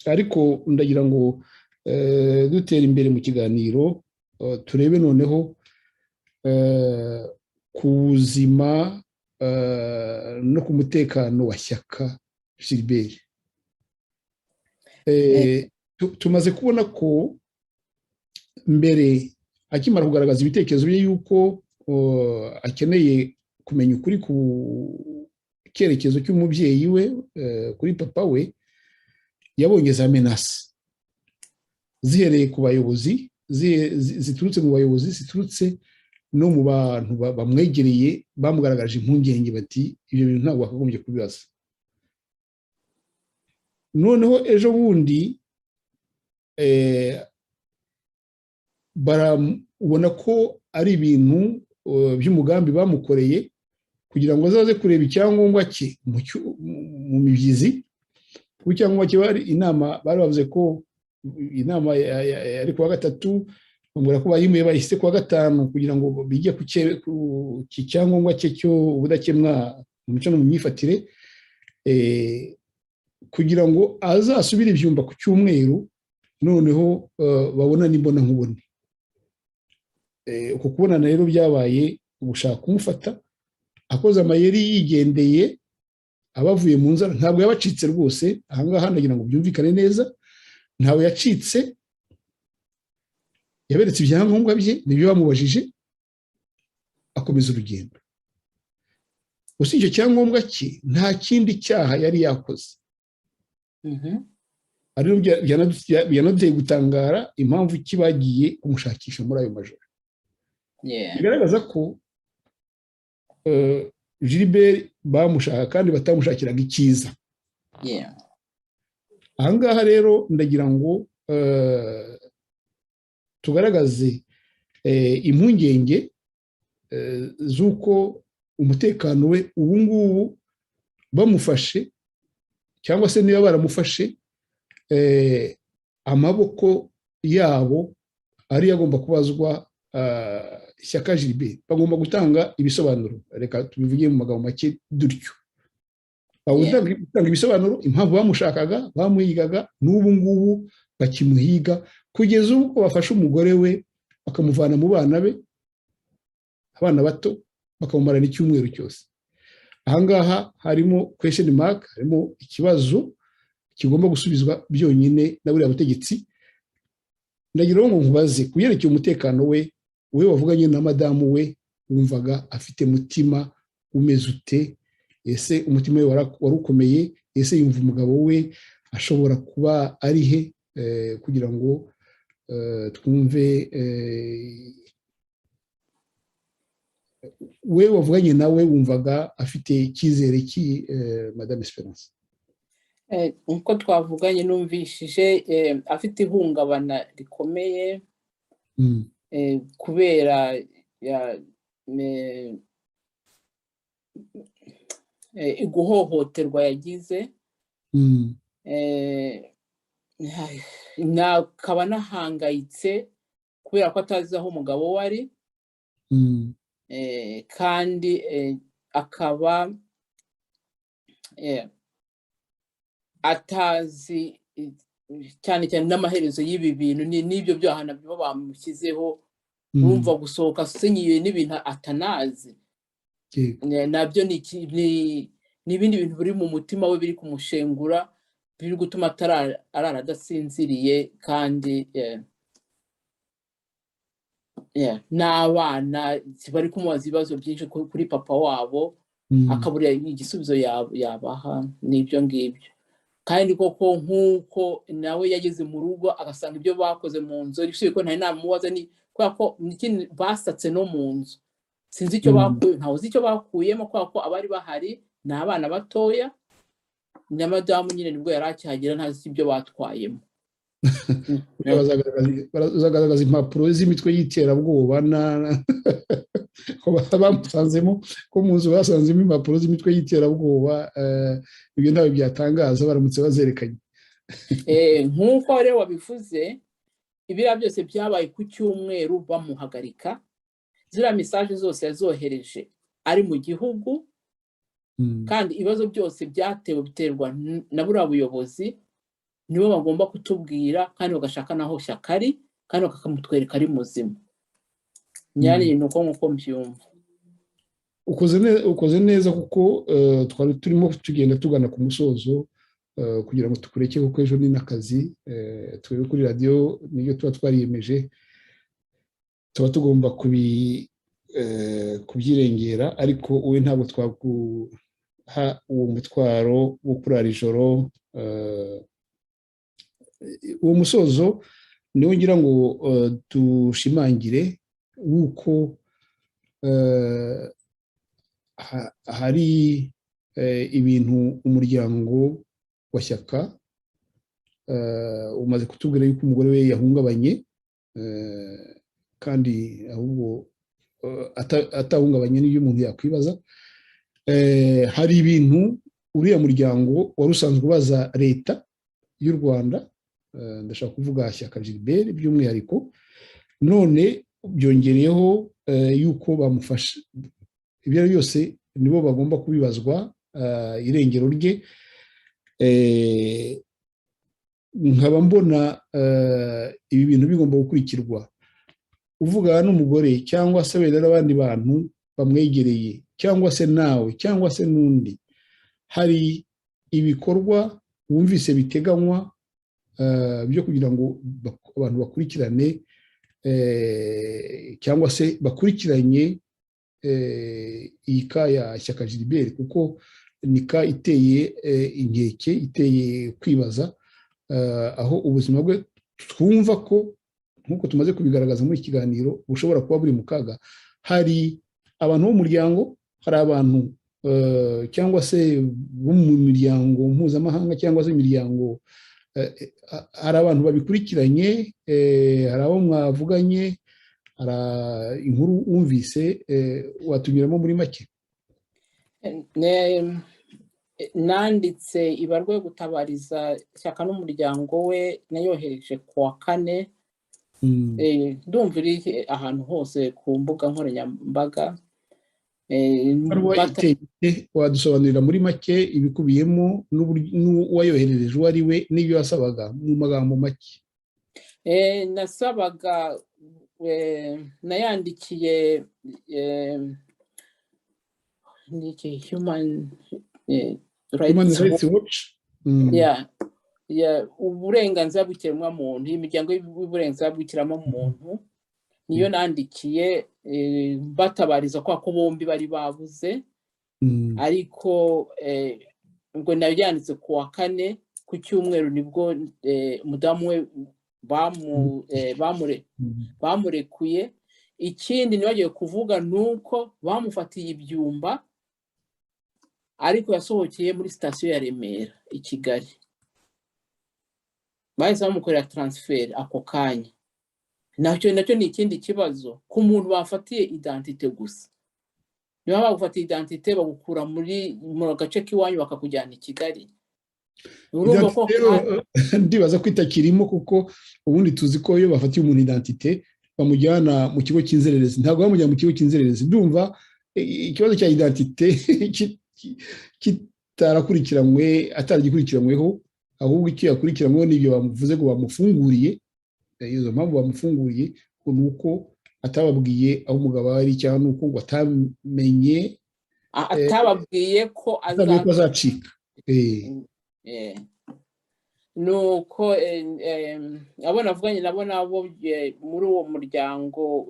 ariko ndagira ngo dutera imbere mu kiganiro turebe noneho ku buzima no ku mutekano wa Shyaka Gilbert. Tumaze kubona ko mbere akimara kugaragaza ibitekerezo bye yuko akeneye kumenya ukuri ku cyerekezo cy'umubyeyi we, kuri papa we, yabonye za menasi zihereye ku bayobozi, ziturutse mu bayobozi, ziturutse no mu bantu bamwegereye, bamugaragaje impungenge bati ibyo bintu ntabwo wakagombye kubibaza. Noneho ejo bundi barabona ko ari ibintu by'umugambi bamukoreye kugira ngo azaze kureba icyangombwa cye mu mibyizi. Ku cyangombwa cye bari inama, bari bavuze ko inama yari kuwa gatatu, bambwira ko bayimuye bahise kuwa gatanu kugira ngo bijye ku cyangombwa cye cy'ubudakemwa mu mico no mu myifatire, kugira ngo azasubire ibyumba ku cyumweru, noneho babona n'imbona nkubone. Uko kubonana rero byabaye ugushaka kumufata, akoze amayeri yigendeye, abavuye mu nzara. Ntabwo yabacitse rwose, ahangaha ndagira ngo byumvikane neza, ntabwo yacitse, yaberetse ibyangombwa bye nibyo bamubajije, akomeza urugendo. Gusa icyo cyangombwa cye nta kindi cyaha yari yakoze. Ariyo byanaduteye gutangara impamvu ki bagiye kumushakisha muri ayo majoro. Bigaragaza ko Gilbert bamushaka kandi batamushakiraga icyiza. Ahangaha rero ndagira ngo tugaragaze impungenge z'uko umutekano we ubu ngubu bamufashe, cyangwa se niba baramufashe, amaboko yabo ari agomba kubazwa Shyaka Gilbert. Bagomba gutanga ibisobanuro, reka tubivuge mu magambo make dutyo. Gutanga ibisobanuro impamvu bamushakaga, bamuhigaga, n'ubu ngubu bakimuhiga, kugeza ubwo bafashe umugore we bakamuvana mu bana be, abana bato, bakamumarana icyumweru cyose. Ahangaha harimo question mark, harimo ikibazo kigomba gusubizwa byonyine na buriya butegetsi. Ndagira ngo nkubaze kuyerekeye umutekano we wavuganye na madamu we wumvaga afite mutima umeze ute? Ese umutima we wari ukomeye? Ese yumva umugabo we ashobora kuba ari he? Kugira ngo twumve we wavuganye nawe wumvaga afite icyizere ki Madame Esperance? Uko twavuganye numvishije afite ihungabana rikomeye kubera guhohoterwa yagize, akaba anahangayitse kubera ko atazi aho umugabo we ari, kandi akaba atazi cyane cyane n'amaherezo y'ibi bintu n'ibyo byaha nabyo bamushyizeho. Urumva gusohoka asenyiye n'ibintu atanazi, nabyo ni ibindi bintu biri mu mutima we biri kumushengura, biri gutuma arara adasinziriye, kandi n'abana bari kumubaza ibibazo byinshi kuri papa wabo, akabura igisubizo yabaha n'ibyo ngibyo. Kandi koko nk'uko nawe yageze mu rugo agasanga ibyo bakoze mu nzu, ariko ko ntari namubaza ni kubera ko basatse no mu nzu, sinzi icyo bakuye, ntawe uzi icyo bakuyemo, kubera ko abari bahari ni abana batoya, na madamu nyine nibwo yari akihagera, ntazi ibyo batwayemo. Bazagaragaza impapuro z'imitwe y'iterabwoba bamusanzemo, ko mu nzu basanzemo impapuro z'imitwe y'iterabwoba. Ibyo ntawe byatangaza baramutse bazerekanye. Nk'uko rero wabivuze, ibiriya byose byabaye ku cyumweru bamuhagarika, ziriya mesaje zose yazohereje ari mu gihugu, kandi ibibazo byose byatewe biterwa na buriya buyobozi, nibo bagomba kutubwira, kandi bagashaka naho shyaka ari, kandi bakamutwereka ari muzima. Nyari ni uko nk'uko mbyumva. Ukoze neza, kuko twari turimo tugenda tugana ku musozo, kugira ngo tukureke, kuko ejo ni n'akazi. Twebwe kuri radiyo nibyo tuba twariyemeje, tuba tugomba kubyirengera, ariko wowe ntabwo twaguha uwo mutwaro wo kurara ijoro. Uwo musozo niwo ngira ngo dushimangire, wuko hari ibintu umuryango wa Shyaka umaze kutubwira yuko umugore we yahungabanye, kandi ahubwo atahungabanye n'ibyo umuntu yakwibaza. Hari ibintu uriya muryango wari usanzwe ubaza leta y'u Rwanda, ndashaka kuvuga Shyaka Gilbert by'umwihariko, none byongereyeho yuko bamufasha. Ibyo byose nibo bagomba kubibazwa irengero rye. Nkaba mbona ibi bintu bigomba gukurikirwa, uvugana n'umugore cyangwa se wenda n'abandi bantu bamwegereye, cyangwa se nawe cyangwa se n'undi, hari ibikorwa wumvise biteganywa byo kugira ngo abantu bakurikirane, cyangwa se bakurikiranye iyi ka ya Shyaka Gilbert, kuko ni ka iteye inkeke, iteye kwibaza, aho ubuzima bwe twumva ko nk'uko tumaze kubigaragaza muri iki kiganiro bushobora kuba buri mu kaga. Hari abantu b'umuryango, hari abantu cyangwa se bo mu miryango mpuzamahanga cyangwa se imiryango, hari abantu babikurikiranye, hari abo mwavuganye, hari inkuru wumvise, watunyuramo muri make? Nanditse ibarwa yo gutabariza Shyaka n'umuryango we, nayohereje kuwa 4. Ndumva iri ahantu hose ku mbuga nkoranyambaga. Wadusobanurira muri make ibikubiyemo n'uwayoherereje uwo ari we n'ibyo yasabaga mu magambo make? Nasabaga, nayandikiye Human Rights Watch. uburenganzira bw'ikiremwamuntu, imiryango y'uburenganzira bw'ikiremwamuntu niyo nandikiye batabariza kwa ko bombi bari babuze, ariko ngo nayo yanditse ku wa 4 ku cyumweru nibwo mudamu we bamurekuye. Ikindi nibagiye kuvuga nuko bamufatiye ibyumba ariko yasohokeye muri sitasiyo ya Remera i Kigali, bahise bamukorera transfer ako kanya. Nacyo ni ikindi kibazo ku muntu bafatiye identite gusa. Niba bagufatiye identite bagukura mu gace k'iwanyu bakakujyana i Kigali. Ndibaza ko itakirimo kuko ubundi tuzi ko iyo bafatiye umuntu identite bamujyana mu kigo cy'inzererezi, ntabwo bamujyana mu kigo cy'inzererezi. Ndumva ikibazo cya identite ataragikurikiranyweho, ahubwo icyo yakurikiranyweho n'ibyo bamuvuze ngo bamufunguriye. Izo mpamvu bamufunguriye ni uko atababwiye aho umugabo ari, cyangwa nuko ngo atababwiye ko azacika. Nuko abo navuganye nabo muri uwo muryango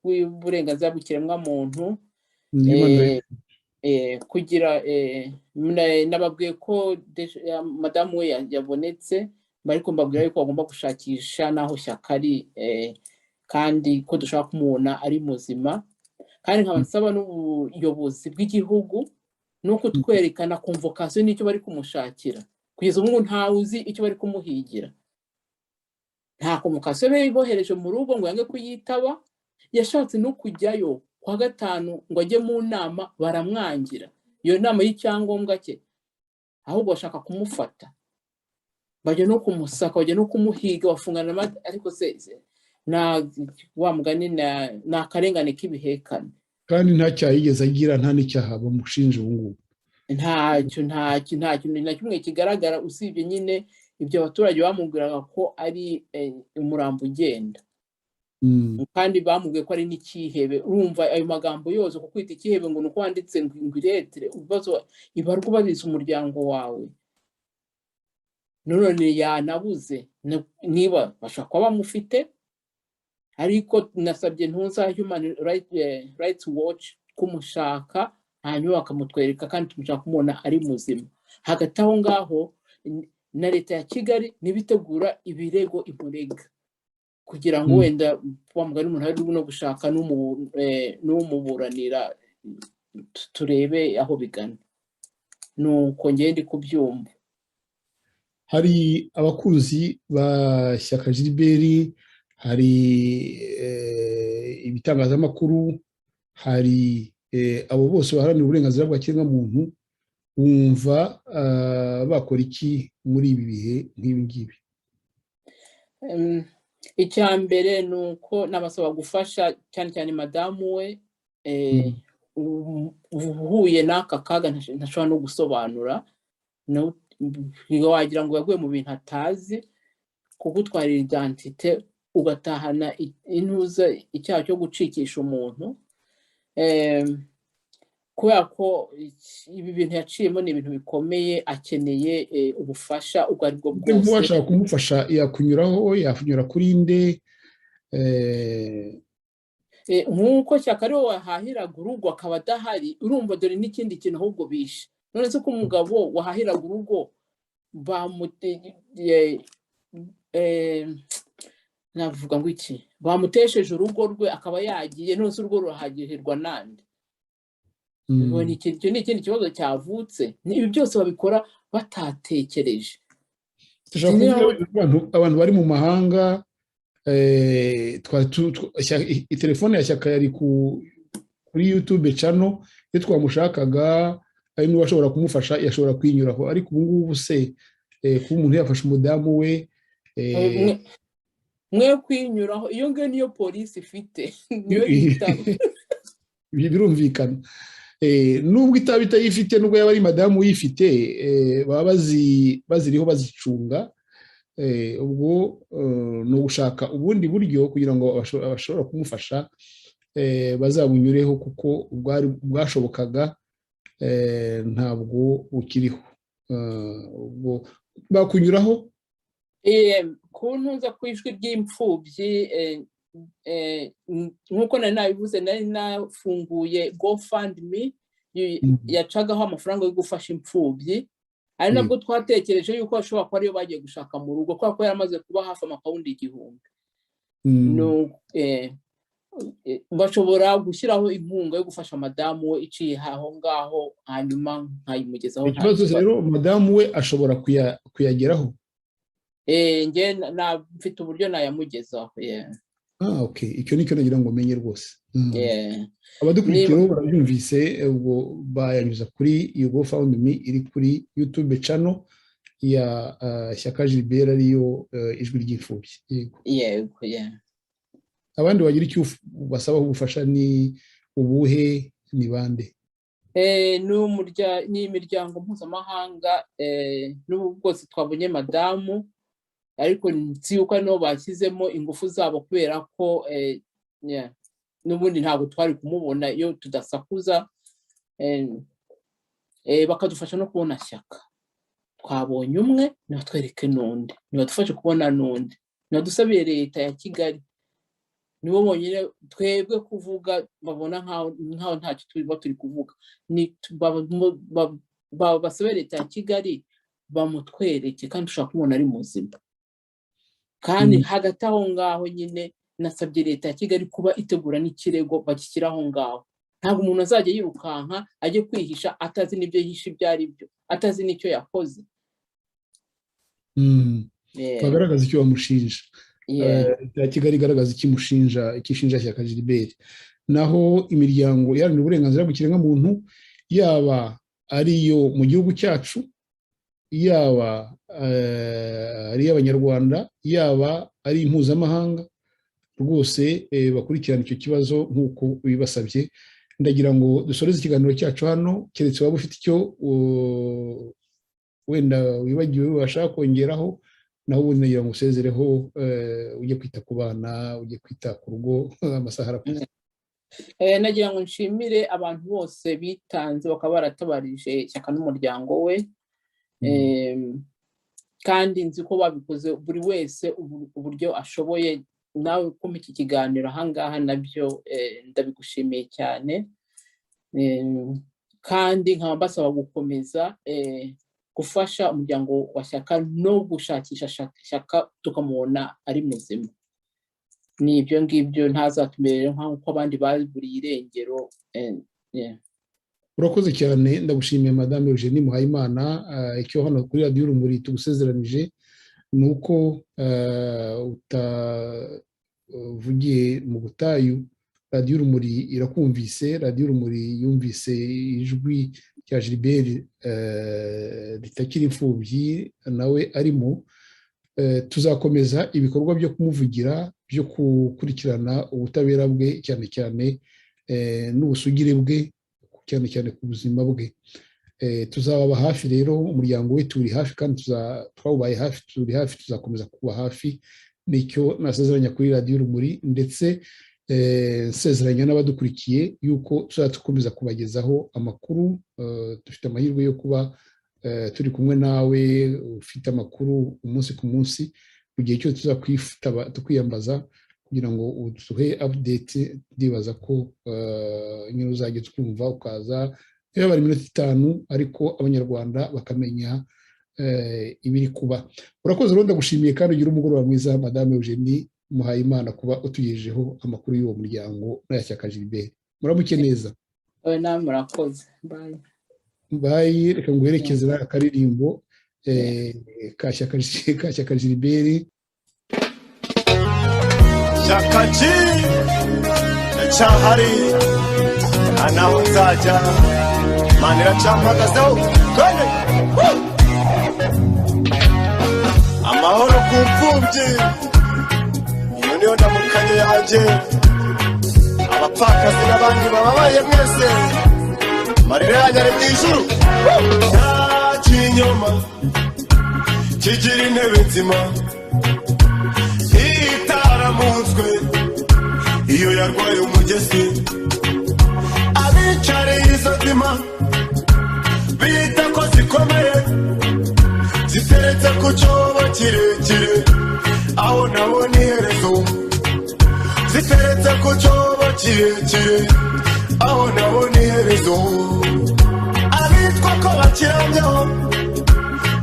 w'uburenganzira bw'ikiremwamuntu, kugira nababwiye ko madamu we yabonetse, ariko mbabwira yuko bagomba gushakisha n'aho Shyaka ari, kandi ko dushaka kumubona ari muzima. Kandi nkaba nsaba n'ubuyobozi bw'igihugu nuko twerekana convocation n'icyo bari kumushakira. Kugeza ubu ntawe uzi icyo bari kumuhigira. Nta convocation bohereje mu rugo ngo yange kuyitaba. Yashatse no kujyayo kwa 5 ngo ajye mu nama, baramwangira iyo nama y'icyangombwa cye, ahubwo bashaka kumufata, bajya no kumusaka, bajya no kumuhiga, bafungana. Ariko se wa mugani na karengane k'ibihekane, kandi nta cyaha yigeze agira, nta n'icyaha bamushinja ubu ngubu. Ntacyo na kimwe kigaragara, usibye nyine ibyo abaturage bamubwiraga ko ari umurambo ugenda. Kandi bamubwiye ko ari n'ikihebe. Urumva ayo magambo yose ko kwita ikihebe ngo nuko wanditse ngo iretere, ubazo ibarwa ubariza umuryango wawe. None yanabuze, niba bashaka kuba bamufite, ariko nasabye ntuza Human Rights Watch kumushaka, hanyuma bakamutwereka kandi tumushaka kumubona ari muzima. Hagati aho ngaho na leta ya Kigali nibitegura ibirego imurega, kugira ngo wenda bamugana umuntu ari no gushaka n'umuburanira, turebe aho bigana. Nuko ngende ndi kubyumva. Hari abakuzi ba Shyaka Gilbert, hari ibitangazamakuru, hari abo bose baharanira uburenganzira bwa kiremwamuntu. Wumva bakora iki muri ibi bihe nk'ibi ngibi? Icya mbere ni uko nabasaba gufasha cyane cyane madamu we, uhuye n'aka kaga ntashobora no gusobanura, wagira ngo yaguye mu bintu atazi, kugutwarira identite ugatahana intuza icyaha cyo gucikisha umuntu, kubera ko ibi bintu yaciyemo ni ibintu bikomeye. Akeneye ubufasha ubwo ari bwo bwose. Uwashaka kumufasha yakunyuraho, yakunyura kuri nde? Nk'uko Shyaka ariwe wahahiraga urugo akaba adahari, urumva dore n'ikindi kintu ahubwo bishe. None se ko umugabo wahahiraga urugo navuga ngo iki, bamutesheje urugo rwe akaba yagiye, none se urugo rurahagirwa nande? Ni ikindi kibazo cyavutse. Ibi byose babikora batatekereje. Abantu bari mu mahanga, telefone ya Shyaka yari kuri YouTube channel, iyo twamushakaga ari n'uwashobora kumufasha yashobora kwinyuraho. Ariko ubu ngubu se kuba umuntu yafasha umudamu we, mwe kwinyuraho, iyo ngiyo niyo polisi ifite. Birumvikana. Nubwo itaba itayifite, nubwo yaba ari madamu uyifite, baba baziriho bazicunga. Ubwo no gushaka ubundi buryo kugira ngo bashobora kumufasha, bazabunyureho, kuko bwashobokaga ntabwo bukiriho. Ubwo bakunyuraho kuntuza ku ijwi ry'imfubyi nk'uko nari nabivuze, nari nafunguye GoFundMe yacagaho amafaranga yo gufasha imfubyi, ari nabwo twatekereje yuko bashobora kuba ariyo bagiye gushaka mu rugo kubera ko yaramaze kuba hafi amapawundi 1,000. Bashobora gushyiraho inkunga yo gufasha madamu we iciye aho ngaho, hanyuma nkayimugezaho. Ikibazo rero madamu we ashobora kuyageraho? Nge mfite uburyo nayamugezaho. Okay, icyo nicyo nagira ngo menye rwose. Abadukurikira barabyumvise, ubwo bayanyuza kuri iyo GoFundMe iri kuri YouTube channel ya Shyaka Gilbert ariyo ijwi ry'imfubyi. Yego. Abandi bagira icyo basaba ubufasha ni ubuhe, ni bande? Ni imiryango mpuzamahanga, n'ubu bwose twabonye madamu, ariko nzi yuko no bashyizemo ingufu zabo kubera ko n'ubundi ntabwo twari kumubona iyo tudasakuza, bakadufasha no kubona Shyaka. Twabonye umwe nibatwereke n'undi, nibadufashe kubona n'undi, nibadusabiye leta ya Kigali, nibo bonyine twebwe kuvuga babona nkaho ntacyo turi kuvuga, basabe leta ya Kigali bamutwereke kandi dushaka kubona ari muzima. Kandi hagati aho ngaho nyine nasabye leta ya Kigali kuba itegura n'ikirego bakishyira aho ngaho. Ntabwo umuntu azajya yirukanka ajye kwihisha atazi n'ibyo yihisha ibyo ari byo, atazi n'icyo yakoze. Bagaragaza icyo bamushinja. Leta ya Kigali igaragaza ikishinja Shyaka Gilbert. Naho imiryango iharanira uburenganzira bw'ikiremwamuntu, yaba ariyo mu gihugu cyacu, yaba ari iy'Abanyarwanda, yaba ari impuzamahanga, rwose bakurikirana icyo kibazo nk'uko bibasabye. Ndagira ngo dusoreze ikiganiro cyacu hano, keretse waba ufite icyo wenda wibagiwe washaka kongeraho, naho ubundi nagira ngo usezereho, ujye kwita ku bana, ujye kwita ku rugo, amasaha arakuze. Nagira ngo nshimire abantu bose bitanze bakaba baratabarije Shyaka n'umuryango we, kandi nzi ko babikoze buri wese uburyo ashoboye. Nawe kumpa iki kiganiro ahangaha nabyo ndabigushimiye cyane, kandi nkaba mbasaba gukomeza gufasha umuryango wa Shyaka no gushakisha Shyaka tukamubona ari muzima. Ni ibyo ngibyo, ntazatumerere nk'uko abandi baburiye irengero. Urakoze cyane, ndagushimiye Madame Eugenie Muhayimana. Icyo hano kuri Radio Urumuri tugusezeranije ni uko utavugiye mu butayu. Radio Urumuri irakumvise, Radio Urumuri yumvise ijwi rya Gilbert ritakiri imfubyi nawe arimo. Tuzakomeza ibikorwa byo kumuvugira, byo gukurikirana ubutabera bwe, cyane cyane n'ubusugire bwe, cyane cyane ku buzima bwe. Tuzababa hafi rero, umuryango we turi hafi kandi twawubaye hafi, turi hafi, tuzakomeza kuba hafi. Nicyo nasezeranya kuri Radio Urumuri, ndetse nsezeranya n'abadukurikiye yuko tuzakomeza kubagezaho amakuru. Dufite amahirwe yo kuba turi kumwe nawe, ufite amakuru umunsi ku munsi, mu gihe cyose tukwiyambaza kugira ngo uduhe update. Ndibaza ko nyine uzajya twumva, ukaza yaba ari minota 5, ariko Abanyarwanda bakamenya ibiri kuba. Urakoze rero, ndagushimiye kandi ugira umugoroba mwiza Madame Eugenie Muhayimana kuba utugejejeho amakuru y'uwo muryango na Shyaka Gilbert. Muramuke neza. Nawe murakoze. Bye. Bye. Reka nguherekeze n'akaririmbo ka Shyaka Gilbert. Shyaka G ndacyahari, anaho nzajya, Imana iracampagazeho. Amahoro ku mfubyi, iyo niyo ndamukanye yanjye. Abapfakazi n'abandi bababaye mwese, marira yanjye ari mu ijuru. Nta kinyoma kigira intebe nzima, itaramunzwe iyo yarwaye umugezi. Abicariye izo nzima bita ko zikomeye, ziteretse ziteretse ku cyobo kirekire aho nabona iherezo ziteretse ku cyobo kirekire aho nabona iherezo abitwa ko bakiramyeho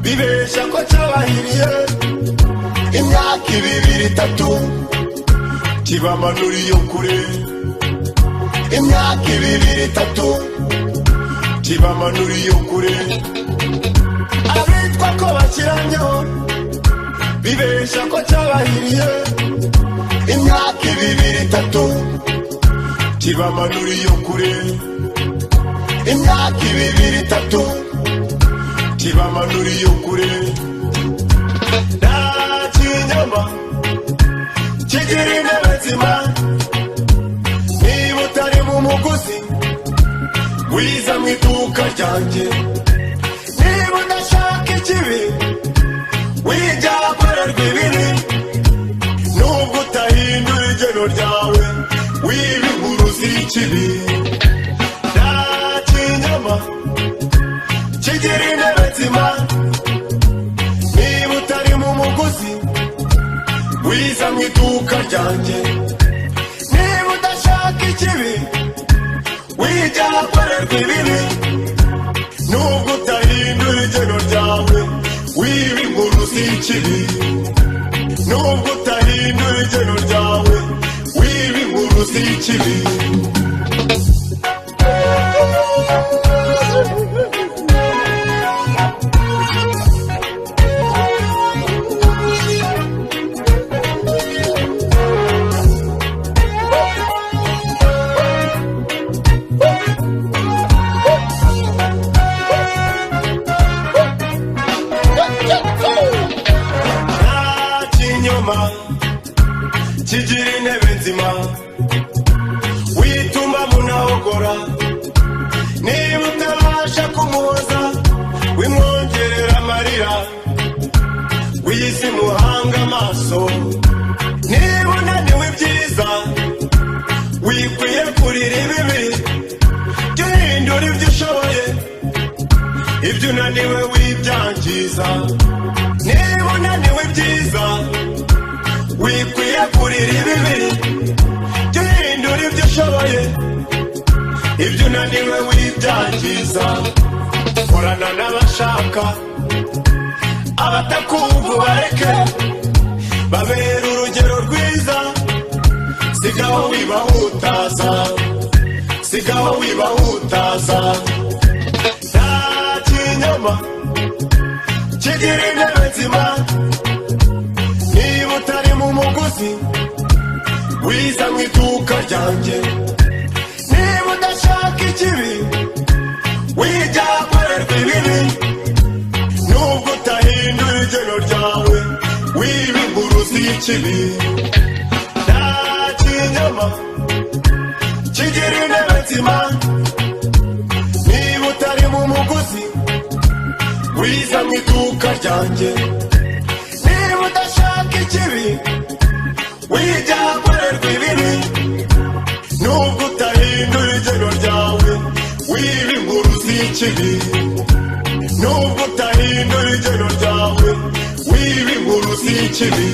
bibeshya ko cyabahiriye imyaka 2-3 kibamanura iyo kure imyaka 2-3 kibamanura iyo kure abitwa ko bakiramyeho bibeshya ko cyabahiriye imyaka 2-3 kibamanura iyo kure imyaka 2-3 kibamanura iyo kure nta kinyoma kigira intebe nzima niba utari mu muguzi wiza mu iduka ryanjye niba udashaka ikibi wijya ahakorerwa ibibi nubwo utahindura igeno ryawe wiba inkuru z'ikibi nta kinyoma kigira intebe nzima niba utari mu muguzi wiza mu iduka ryanjye niba udashaka ikibi wijya ahakorerwa ibibi nubwo utahindura igeno ryawe wiba inkuru z'ikibi nubwo utahindura igeno ryawe wiba inkuru z'ikibi kigira intebe nzima wituma munahogora niba utabasha kumuhoza wimwongerera amarira wiyise muhanga amaso niba unaniwe ibyiza wikwiye kurira ibibi jya uhindura ibyo ushoboye ibyo unaniwe wibyangiza niba unaniwe ibyiza wikwiye kurira ibibi jya uhindura ibyo ushoboye ibyo unaniwe wibyangiza korana n'abashaka abatakumva bareke babera urugero rwiza sigaho wibahutaza sigaho wibahutaza nta kinyoma kigira intebe nzima niba utari mu muguzi wiza mu iduka ryanjye niba udashaka ikibi wijya ahakorerwa ibibi nubwo utahindura igeno ryawe wiba inkuru z'ikibi nta kinyoma kigira intebe nzima niba utari mu muguzi wiza mu iduka ryanjye niba udashaka ikibi wijya ahakorerwa ibibi nubwo utahindura igeno ryawe wiba inkuru z'ikibi nubwo utahindura igeno ryawe wiba inkuru z'ikibi